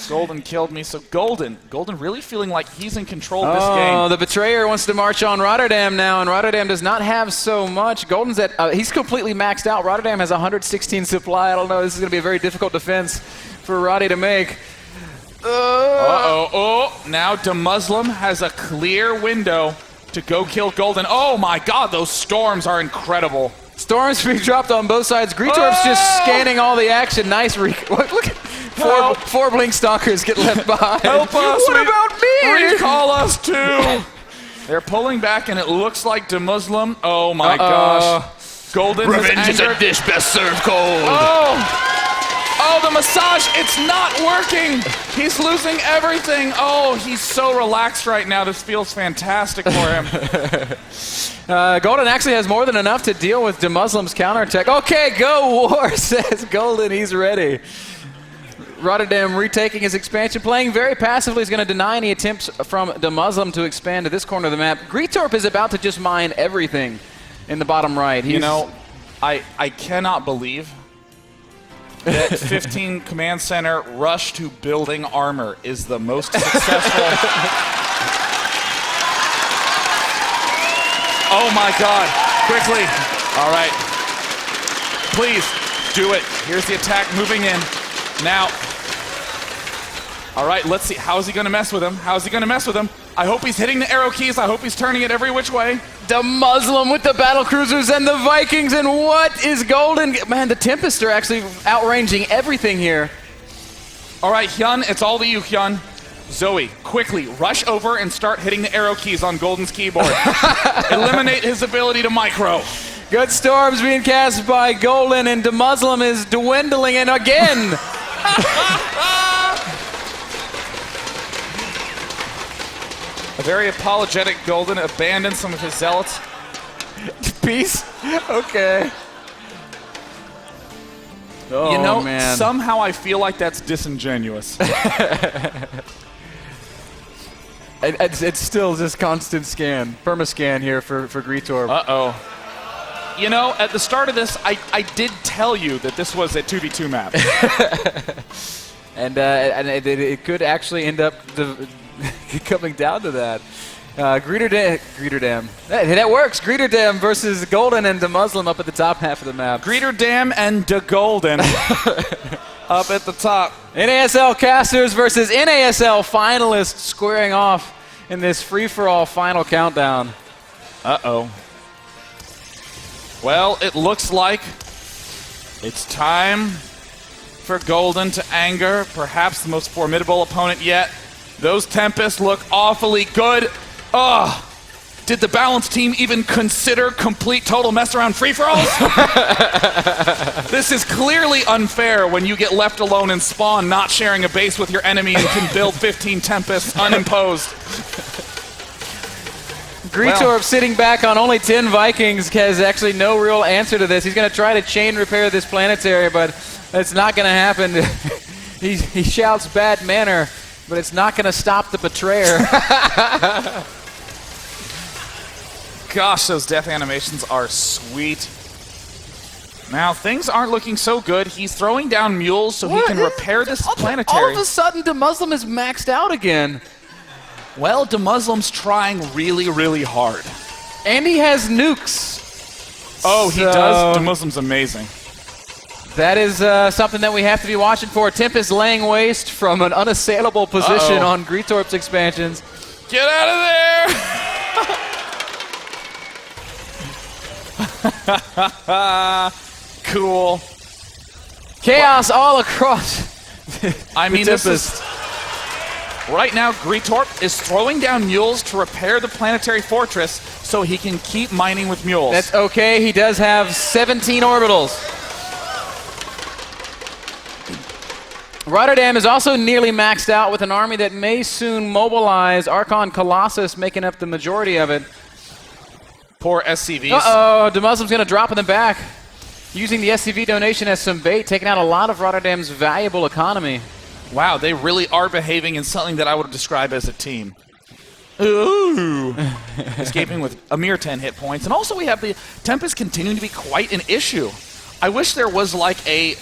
Golden killed me. So Golden really feeling like he's in control of this game. Oh, the Betrayer wants to march on RotterdaM now, and RotterdaM does not have so much. Golden's at, he's completely maxed out. RotterdaM has 116 supply. I don't know, this is going to be a very difficult defense for Roddy to make. Now DeMusliM has a clear window to go kill Golden. Oh my God, those storms are incredible. Storms being dropped on both sides. Gretorp's just scanning all the action. Nice look at four Blink Stalkers get left behind. Help us. What about me? Recall us too. They're pulling back, and it looks like DeMusliM. Oh my gosh. Golden Revenge is a dish best served cold. Oh, the massage, it's not working. He's losing everything. Oh, he's so relaxed right now. This feels fantastic for him. Golden actually has more than enough to deal with DeMuslim's counterattack. Okay, go war, says Golden. He's ready. RotterdaM retaking his expansion, playing very passively. He's going to deny any attempts from DeMusliM to expand to this corner of the map. Gretorp is about to just mine everything in the bottom right. You know, I cannot believe that 15 Command Center rush to building armor is the most successful. Oh my God, quickly. All right, please do it. Here's the attack moving in. Now, all right, let's see. How is he gonna mess with him? How is he gonna mess with him? I hope he's hitting the arrow keys. I hope he's turning it every which way. DeMusliM with the battle cruisers and the Vikings, and what is Golden? Man, the Tempest are actually outranging everything here. All right, Hyun, it's all to you, Hyun. Zoe, quickly rush over and start hitting the arrow keys on Golden's keyboard. Eliminate his ability to micro. Good storms being cast by Golden, and DeMusliM is dwindling, and again. A very apologetic Golden abandoned some of his zealots. Peace? Okay. Oh, you know, man. Somehow I feel like that's disingenuous. It's still just constant scan, perma-scan here for Gretorp. Uh-oh. You know, at the start of this, I did tell you that this was a 2v2 map. and it could actually end up coming down to that. Gretorp. That works. Gretorp versus Golden and DeMusliM up at the top half of the map. Gretorp and DeGolden up at the top. NASL casters versus NASL finalists squaring off in this free-for-all final countdown. Uh-oh. Well, it looks like it's time for Golden to anger perhaps the most formidable opponent yet. Those Tempests look awfully good. Ugh. Did the balance team even consider complete total mess around free-for-alls? This is clearly unfair when you get left alone in spawn, not sharing a base with your enemy, and can build 15 Tempests unimposed. Gretorp sitting back on only 10 Vikings has actually no real answer to this. He's going to try to chain repair this planetary, but it's not going to happen. He shouts bad manner, but it's not going to stop the betrayer. Gosh, those death animations are sweet. Now, things aren't looking so good. He's throwing down mules so he can repair this planetary. All of a sudden, DeMusliM is maxed out again. Well, DeMuslim's trying really, really hard. And he has nukes. Oh, he does? DeMuslim's amazing. That is something that we have to be watching for. Tempest laying waste from an unassailable position on Gretorp's expansions. Get out of there! Cool. Chaos all across. I mean, this is... Right now, Gretorp is throwing down mules to repair the planetary fortress so he can keep mining with mules. That's okay. He does have 17 orbitals. RotterdaM is also nearly maxed out with an army that may soon mobilize. Archon Colossus making up the majority of it. Poor SCVs. Uh-oh, DeMuslim's going to drop in the back. Using the SCV donation as some bait, taking out a lot of RotterdaM's valuable economy. Wow, they really are behaving in something that I would describe as a team. Ooh. Escaping with a mere 10 hit points. And also we have the Tempest continuing to be quite an issue. I wish there was like a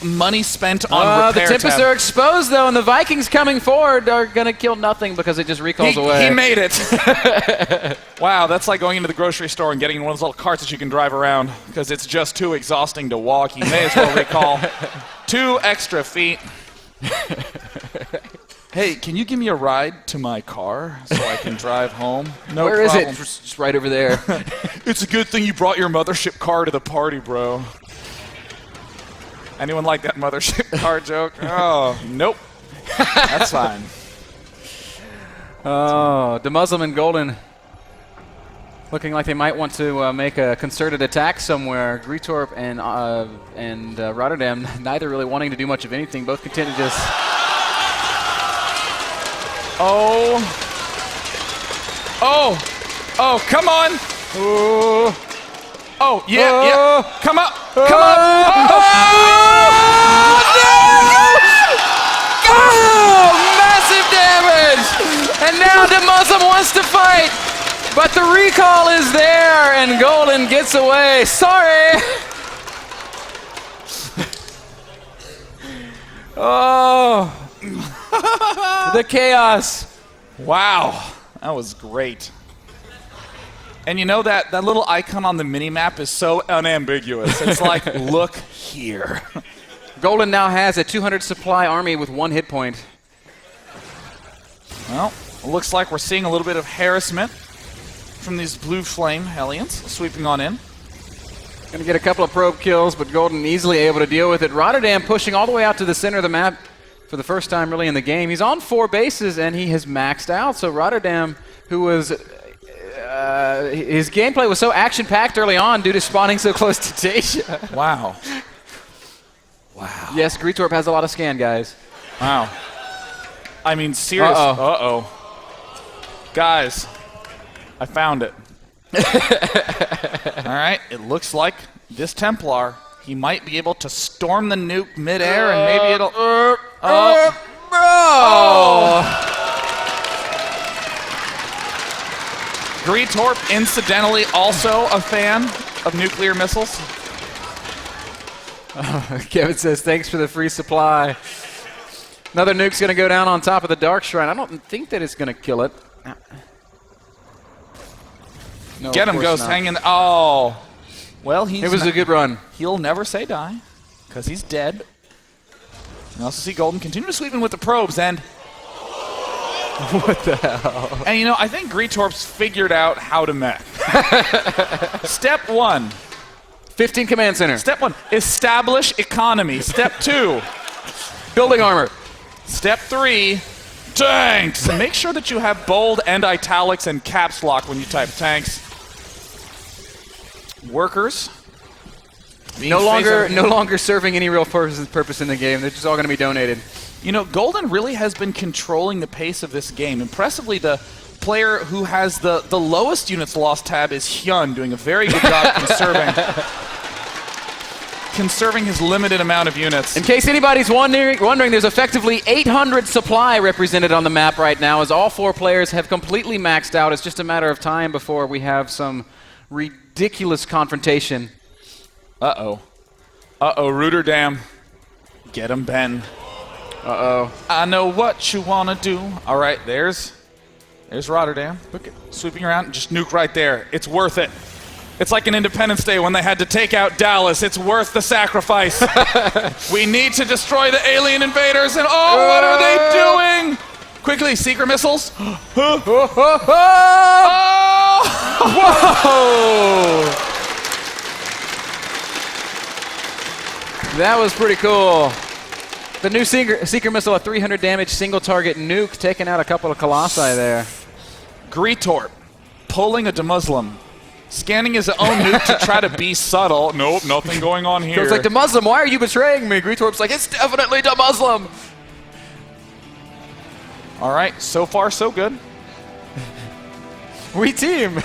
money spent on repair The Tempests are exposed though, and the Vikings coming forward are going to kill nothing because it just recalls away. He made it. Wow, that's like going into the grocery store and getting one of those little carts that you can drive around because it's just too exhausting to walk. You may as well recall 2 extra feet. Hey, can you give me a ride to my car so I can drive home? No Where problem. is it? Just right over there. It's a good thing you brought your mothership car to the party, bro. Anyone like that mothership car joke? Oh, nope. That's fine. Oh, DeMusliM and Golden looking like they might want to make a concerted attack somewhere. Gretorp and RotterdaM, neither really wanting to do much of anything. Both content to just... Oh, come on. Ooh. Oh, yeah. Come up. Come up. Oh, massive damage! And now DeMusliM wants to fight, but the recall is there, and Golden gets away. Sorry! Oh, the chaos. Wow, that was great. And you know that little icon on the mini-map is so unambiguous. It's like, look here. Golden now has a 200 supply army with 1 hit point. Well, it looks like we're seeing a little bit of harassment from these blue flame Hellions sweeping on in. Gonna get a couple of probe kills, but Golden easily able to deal with it. RotterdaM pushing all the way out to the center of the map for the first time really in the game. He's on 4 bases and he has maxed out. So RotterdaM, who was his gameplay was so action-packed early on due to spawning so close to TaeJa. Wow. Wow. Yes, Gretorp has a lot of scan, guys. Wow. I mean, serious. Uh-oh. Guys, I found it. All right, it looks like this Templar, he might be able to storm the nuke midair and maybe it'll... Gretorp, incidentally, also a fan of nuclear missiles. Kevin says, thanks for the free supply. Another nuke's going to go down on top of the Dark Shrine. I don't think that it's going to kill it. No, Get him, Ghost, hanging. Oh. Well, it was a good run. He'll never say die, because he's dead. You also see Golden continue to sweep in with the probes, and... What the hell? And you know, I think Gretorp's figured out how to mech. Step 1. 15 command center. Step 1, establish economy. Step 2, building armor. Step 3, tanks. And make sure that you have bold and italics and caps lock when you type tanks. Workers. No longer serving any real purpose in the game. They're just all going to be donated. You know, Golden really has been controlling the pace of this game. Impressively, the player who has the lowest units lost tab is Hyun, doing a very good job conserving his limited amount of units. In case anybody's wondering, there's effectively 800 supply represented on the map right now, as all 4 players have completely maxed out. It's just a matter of time before we have some ridiculous confrontation. Uh-oh. Uh-oh, RotterdaM. Get him, Ben. Uh-oh. I know what you want to do. All right, there's RotterdaM. Look at sweeping around. Just nuke right there. It's worth it. It's like an Independence Day when they had to take out Dallas. It's worth the sacrifice. We need to destroy the alien invaders. And oh, what are they doing? Quickly, secret missiles. Oh! Whoa! That was pretty cool. The new Seeker missile, a 300 damage single target nuke, taking out a couple of Colossi there. Gretorp pulling a DeMusliM, scanning his own nuke to try to be subtle. Nope, nothing going on here. So it's like, DeMusliM, why are you betraying me? Gretorp's like, it's definitely DeMusliM. All right, so far so good. We team.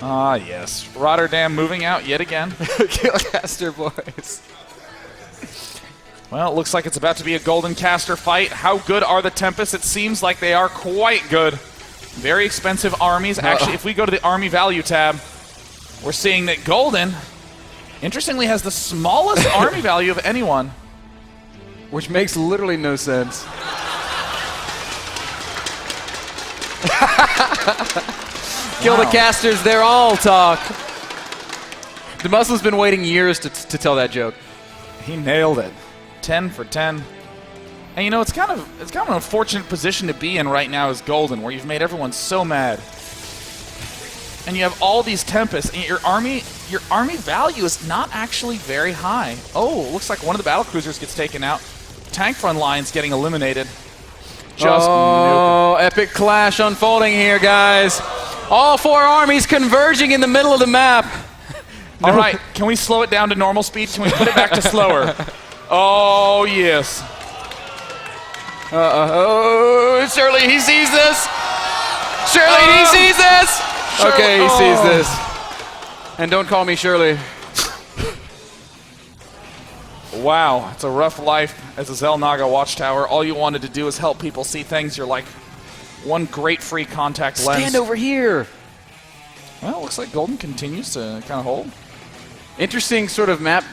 Ah, yes. RotterdaM moving out yet again. Killcaster boys. Well, it looks like it's about to be a Golden Caster fight. How good are the Tempests? It seems like they are quite good. Very expensive armies. Actually, if we go to the army value tab, we're seeing that Golden, interestingly, has the smallest army value of anyone. Which makes literally no sense. Kill the casters, they're all talk. DeMuslim's been waiting years to tell that joke. He nailed it. 10 for 10. And you know, it's kind of an unfortunate position to be in right now as Golden, where you've made everyone so mad. And you have all these Tempests, and your army value is not actually very high. Oh, looks like one of the battlecruisers gets taken out. Tank front line's getting eliminated. Epic clash unfolding here, guys. All 4 armies converging in the middle of the map. All right, can we slow it down to normal speed? Can we put it back to slower? Oh, yes. Oh, Shirley, he sees this. Shirley, he sees this. Shirley, okay, he sees this. And don't call me Shirley. Wow, it's a rough life as a Xel'Naga Watchtower. All you wanted to do is help people see things. You're like one great free contact lens. Stand over here. Well, it looks like Golden continues to kind of hold. Interesting sort of map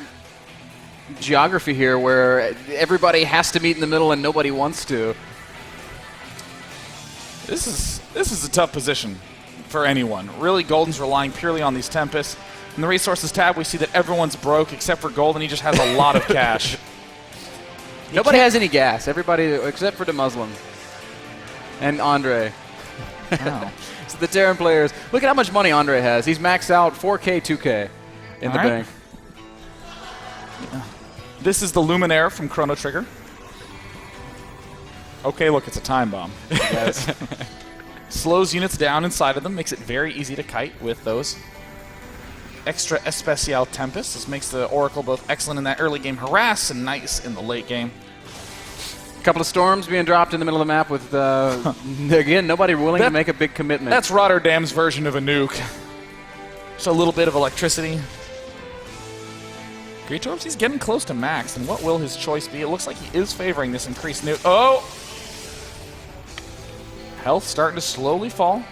geography here where everybody has to meet in the middle and nobody wants to. This is a tough position for anyone. Really, Golden's relying purely on these Tempests. In the resources tab, we see that everyone's broke except for Golden. He just has a lot of cash. Nobody has any gas. Everybody except for DeMusliM and Andre. Wow. So the Terran players. Look at how much money Andre has. He's maxed out 4K, 2K in the bank. Yeah. This is the Luminaire from Chrono Trigger. Okay, look, it's a time bomb. Slows units down inside of them, makes it very easy to kite with those extra Especial Tempest. This makes the Oracle both excellent in that early game harass and nice in the late game. A couple of storms being dropped in the middle of the map with, again, nobody willing to make a big commitment. That's RotterdaM's version of a nuke. Just a little bit of electricity. Gretorp, he's getting close to max, and what will his choice be? It looks like he is favoring this increased nuke. Oh! Health starting to slowly fall.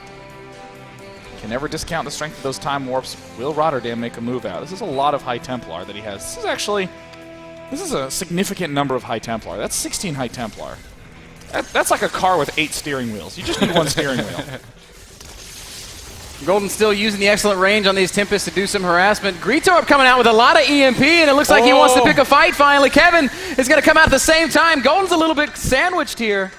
Can never discount the strength of those time warps. Will RotterdaM make a move out? This is a lot of High Templar that he has. This is a significant number of High Templar. That's 16 High Templar. That's like a car with 8 steering wheels. You just need one steering wheel. Golden still using the excellent range on these Tempests to do some harassment. Gretorp coming out with a lot of EMP, and it looks like he wants to pick a fight finally. Kevin is going to come out at the same time. Golden's a little bit sandwiched here.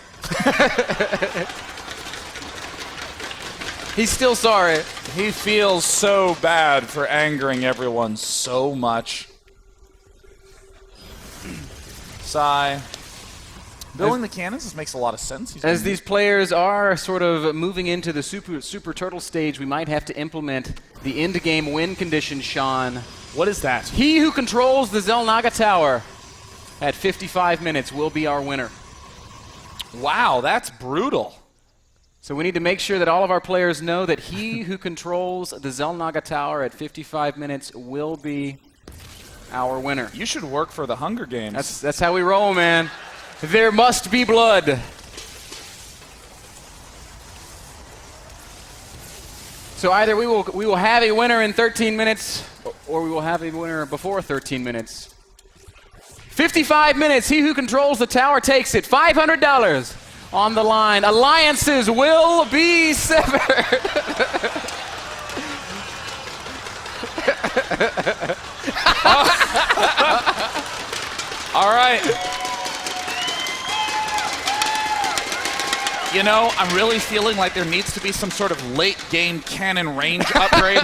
He's still sorry. He feels so bad for angering everyone so much. Sigh. Building the cannons, this makes a lot of sense. As these players are sort of moving into the super turtle stage, we might have to implement the end-game win condition, Sean. What is that? He who controls the Xel'Naga Tower at 55 minutes will be our winner. Wow, that's brutal. So we need to make sure that all of our players know that he who controls the Xel'Naga Tower at 55 minutes will be our winner. You should work for the Hunger Games. That's how we roll, man. There must be blood. So either we will have a winner in 13 minutes, or we will have a winner before 13 minutes. 55 minutes. He who controls the tower takes it. $500 on the line. Alliances will be severed. All right. You know, I'm really feeling like there needs to be some sort of late game cannon range upgrade.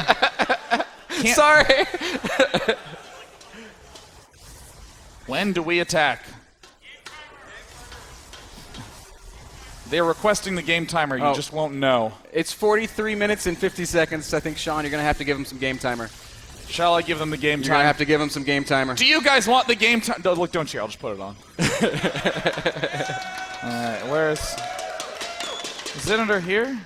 Sorry. When do we attack? They're requesting the game timer. You just won't know. It's 43 minutes and 50 seconds. I think, Sean, you're going to have to give them some game timer. Shall I give them the game timer? You're going to have to give them some game timer. Do you guys want the game timer? No, look, don't you? I'll just put it on. All right, where's... Is it under here?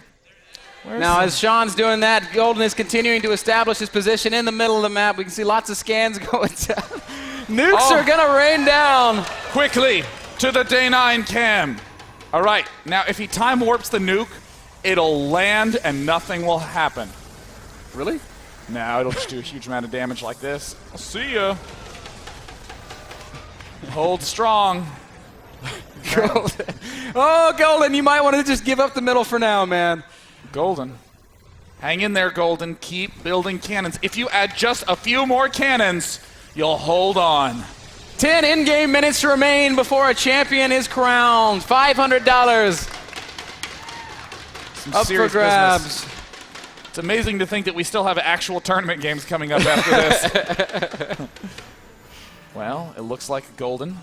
Now, as Sean's doing that, Golden is continuing to establish his position in the middle of the map. We can see lots of scans going down. Nukes are going to rain down. Quickly, to the Day9 cam. All right, now if he time warps the nuke, it'll land and nothing will happen. Really? No, it'll just do a huge amount of damage like this. I'll see ya. Hold strong. Golden. Oh, Golden, you might want to just give up the middle for now, man. Golden. Hang in there, Golden. Keep building cannons. If you add just a few more cannons, you'll hold on. 10 in-game minutes remain before a champion is crowned. $500 up for grabs. Business. It's amazing to think that we still have actual tournament games coming up after this. Well, it looks like Golden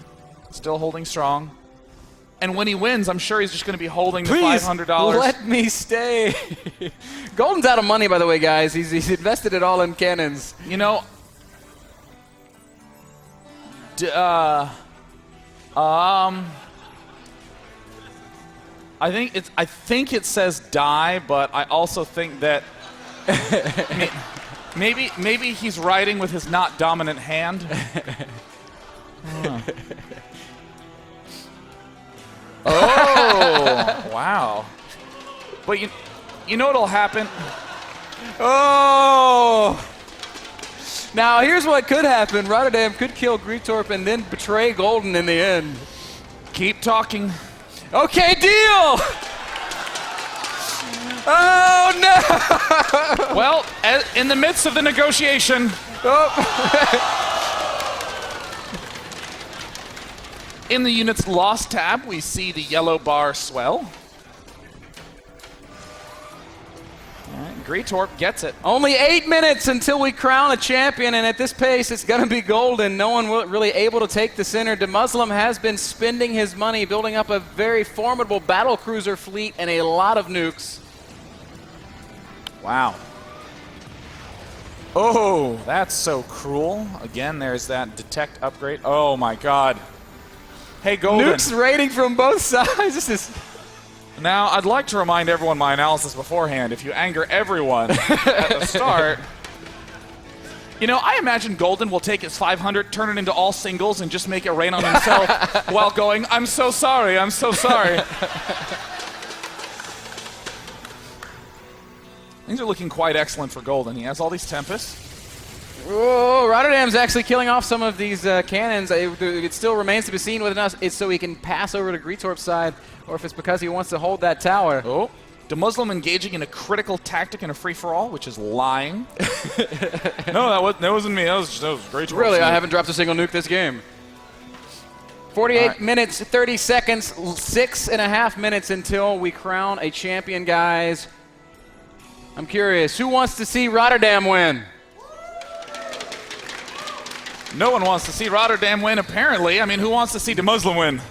still holding strong. And when he wins, I'm sure he's just going to be holding the $500. Let me stay. Golden's out of money, by the way, guys. He's invested it all in cannons. You know, I think it says die, but I also think that maybe he's writing with his not dominant hand. Oh, wow. But you know what'll happen? Oh! Now, here's what could happen. RotterdaM could kill Gretorp and then betray Golden in the end. Keep talking. Okay, deal! Oh, no! Well, in the midst of the negotiation. In the unit's lost tab, we see the yellow bar swell. All right, Gretorp gets it. Only 8 minutes until we crown a champion, and at this pace, it's going to be Golden. No one really able to take the center. DeMusliM has been spending his money, building up a very formidable battle cruiser fleet and a lot of nukes. Wow. Oh, that's so cruel. Again, there's that detect upgrade. Oh my God. Hey, Golden. Nukes raiding from both sides. This is... Now, I'd like to remind everyone my analysis beforehand. If you anger everyone at the start, you know, I imagine Golden will take his 500, turn it into all singles, and just make it rain on himself while going, I'm so sorry, I'm so sorry. Things are looking quite excellent for Golden. He has all these Tempests. Oh, RotterdaM's actually killing off some of these cannons. It still remains to be seen whether or not it's so he can pass over to Gretorp's side, or if it's because he wants to hold that tower. Oh, DeMusliM engaging in a critical tactic in a free-for-all, which is lying. No, that wasn't me. That was Gretorp. Really, I haven't dropped a single nuke this game. 48 right. minutes, 30 seconds, 6.5 minutes until we crown a champion, guys. I'm curious, who wants to see RotterdaM win? No one wants to see RotterdaM win, apparently. I mean, who wants to see DeMusliM win?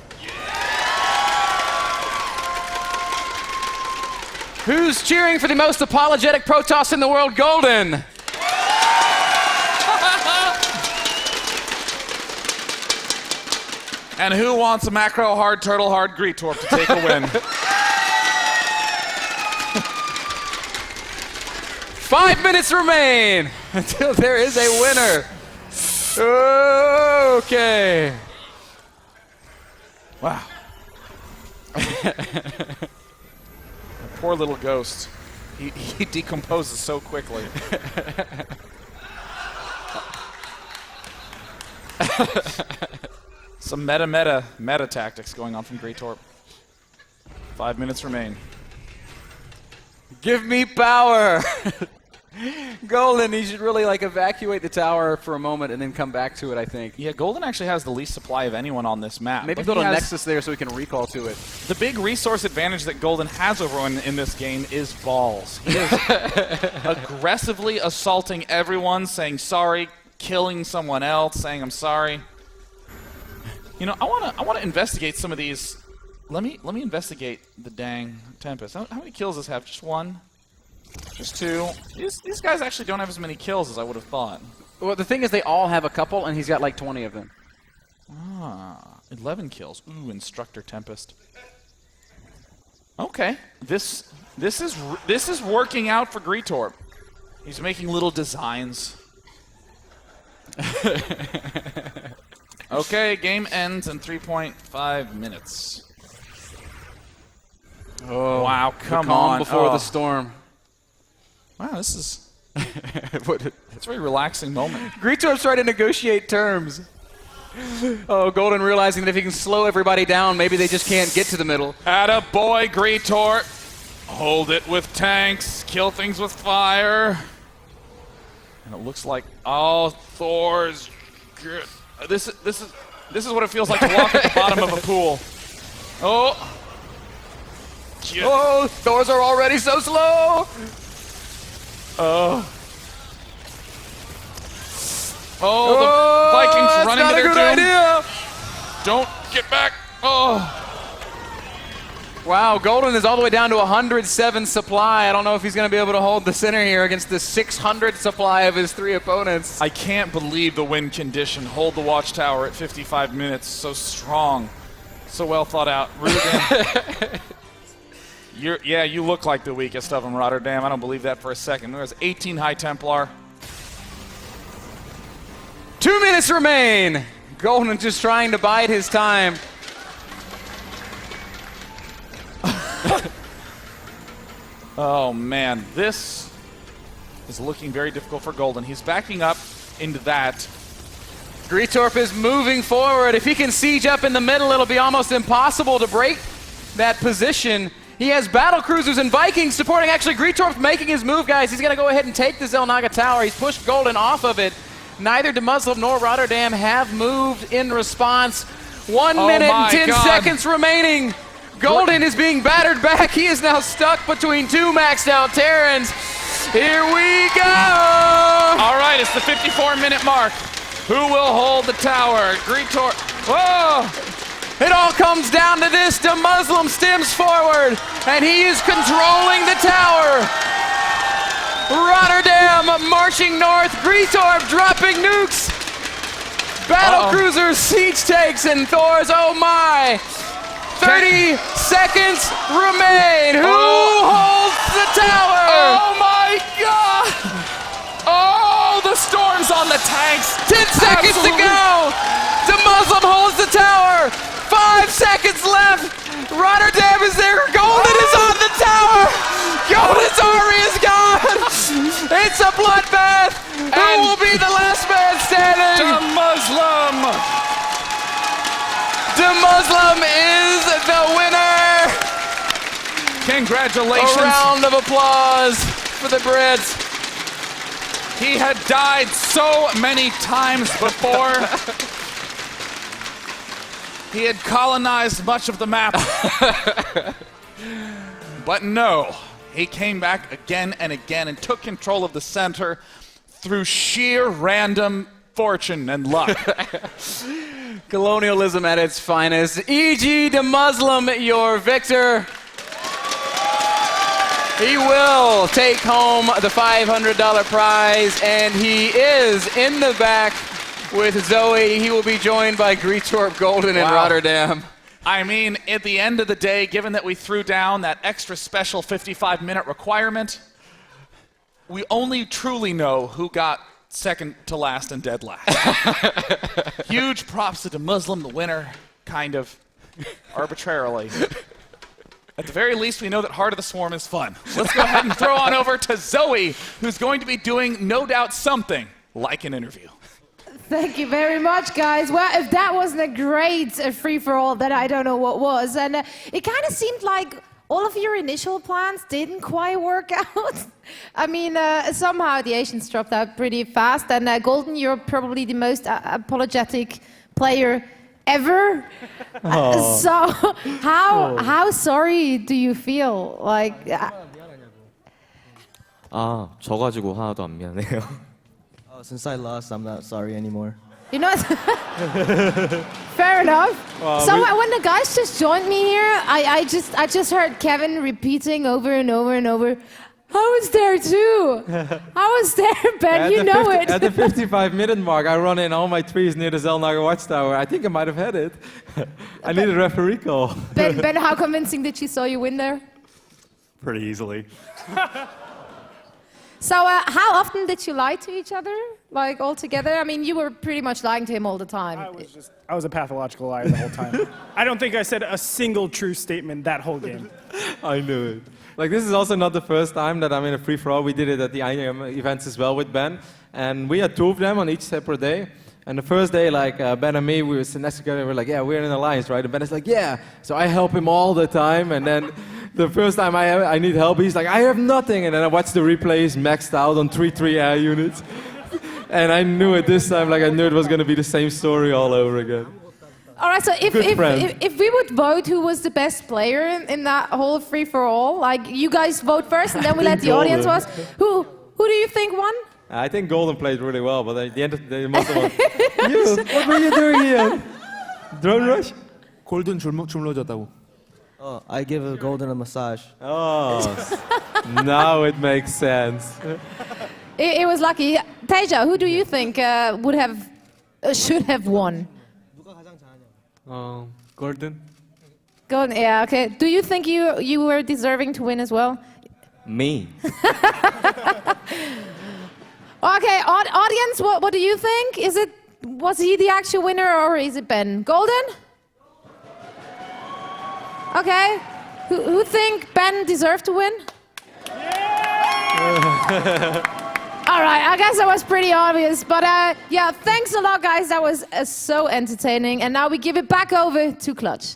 Who's cheering for the most apologetic Protoss in the world, Golden? And who wants a macro hard, turtle hard Gretorp to take a win? 5 minutes remain until there is a winner. Okay. Wow. Poor little ghost. He decomposes so quickly. Some meta tactics going on from Gretorp. 5 minutes remain. Give me power. Golden, he should really like evacuate the tower for a moment and then come back to it, I think. Yeah, Golden actually has the least supply of anyone on this map. Maybe but build he a has- nexus there so we can recall to it. The big resource advantage that Golden has over in this game is balls. He is aggressively assaulting everyone, saying sorry, killing someone else, saying I'm sorry. You know, I want to investigate some of these. Let me investigate the dang Tempest. How many kills does this have? Just one? Just two? These guys actually don't have as many kills as I would have thought. Well, the thing is they all have a couple, and he's got like 20 of them. Ah, 11 kills. Ooh, Instructor Tempest. Okay, this is working out for Gretorp. He's making little designs. Okay, game ends in 3.5 minutes. Oh, wow, come the calm on. before Oh. the storm. Wow, this is it's a very relaxing moment. Gretorp's trying to negotiate terms. Oh, Golden realizing that if he can slow everybody down, maybe they just can't get to the middle. Atta boy, Gretorp. Hold it with tanks. Kill things with fire. And it looks like Thor's good. This is what it feels like to walk at the bottom of a pool. Oh. Yeah. Oh, Thors are already so slow. Oh, the Vikings running to their doom. That's not a good idea. Don't get back. Oh. Wow, Golden is all the way down to 107 supply. I don't know if he's going to be able to hold the center here against the 600 supply of his 3 opponents. I can't believe the win condition. Hold the watchtower at 55 minutes. So strong. So well thought out. RotterdaM. You look like the weakest of them, RotterdaM. I don't believe that for a second. There's 18 High Templar. 2 minutes remain. Golden just trying to bide his time. Oh, man. This is looking very difficult for Golden. He's backing up into that. Gretorp is moving forward. If he can siege up in the middle, it'll be almost impossible to break that position. He has battle cruisers and Vikings supporting. Actually, Gretorp's making his move, guys. He's going to go ahead and take the Xel'Naga tower. He's pushed Golden off of it. Neither DeMusliM nor RotterdaM have moved in response. 1 minute and 10 seconds remaining. Golden is being battered back. He is now stuck between two maxed out Terrans. Here we go! All right, it's the 54-minute mark. Who will hold the tower? Gretorp. Whoa! It all comes down to this. DeMusliM stems forward, and he is controlling the tower. RotterdaM marching north. Gretorp dropping nukes. Battle cruisers, siege takes, and Thors. Oh my! 30 seconds remain. Who holds the tower? Oh my God! Oh, the storms on the tanks. 10 seconds to go. DeMusliM holds the tower. 5 seconds left. RotterdaM is there. Golden is on the tower. Golden's army is gone. It's a bloodbath. Who will be the last man standing? DeMusliM. DeMusliM is the winner. Congratulations. A round of applause for the Brits. He had died so many times before. He had colonized much of the map. But no, he came back again and again and took control of the center through sheer random fortune and luck. Colonialism at its finest. E.G. DeMusliM, your victor. He will take home the $500 prize, and he is in the back with Zoe. He will be joined by Gretorp, Golden, and RotterdaM. I mean, at the end of the day, given that we threw down that extra special 55-minute requirement, we only truly know who got second to last and dead last. Huge props to DeMusliM, the winner, kind of arbitrarily. At the very least, we know that Heart of the Swarm is fun. Let's go ahead and throw on over to Zoe, who's going to be doing, no doubt, something like an interview. Thank you very much, guys. Well, if that wasn't a great free-for-all, then I don't know what was. And it kind of seemed like all of your initial plans didn't quite work out. I mean, somehow the Asians dropped out pretty fast. And Golden, you're probably the most apologetic player ever. So how sorry do you feel? Like, 져가지고 하나도 안 미안해요. Since I lost, I'm not sorry anymore. you know, fair enough. So when the guys just joined me here, I just heard Kevin repeating over and over and over, I was there too. I was there, Ben, you know it. At the 55-minute mark, I run in all my trees near the Xel'Naga watchtower. I think I might have had it. I need a referee call. Ben, how convincing did she saw you win there? Pretty easily. So how often did you lie to each other, like all together? I mean, you were pretty much lying to him all the time. I was a pathological liar the whole time. I don't think I said a single true statement that whole game. I knew it. Like, this is also not the first time that I'm in a free-for-all. We did it at the IAM events as well with Ben. And we had two of them on each separate day. And the first day, like, Ben and me, we were sitting next together and we were like, yeah, we're in an alliance, right? And Ben is like, yeah. So I help him all the time. And then the first time I need help, he's like, I have nothing. And then I watched the replays, maxed out on 3 air units. And I knew it this time, like I knew it was going to be the same story all over again. All right, so if we would vote who was the best player in that whole free-for-all, like you guys vote first and then we let the audience vote, who do you think won? I think Golden played really well, but at the end of the day, what were you doing here? Drone rush? 골든 주물러줬다고. Oh, I give a Golden a massage. Oh, now it makes sense. It was lucky. TaeJa, who do you think should have won? Golden? Golden, yeah, okay. Do you think you were deserving to win as well? Me. Okay, audience, what do you think? Was he the actual winner or is it Ben? Golden? Okay. Who think Ben deserved to win? All right, I guess that was pretty obvious. But yeah, thanks a lot, guys. That was so entertaining. And now we give it back over to Clutch.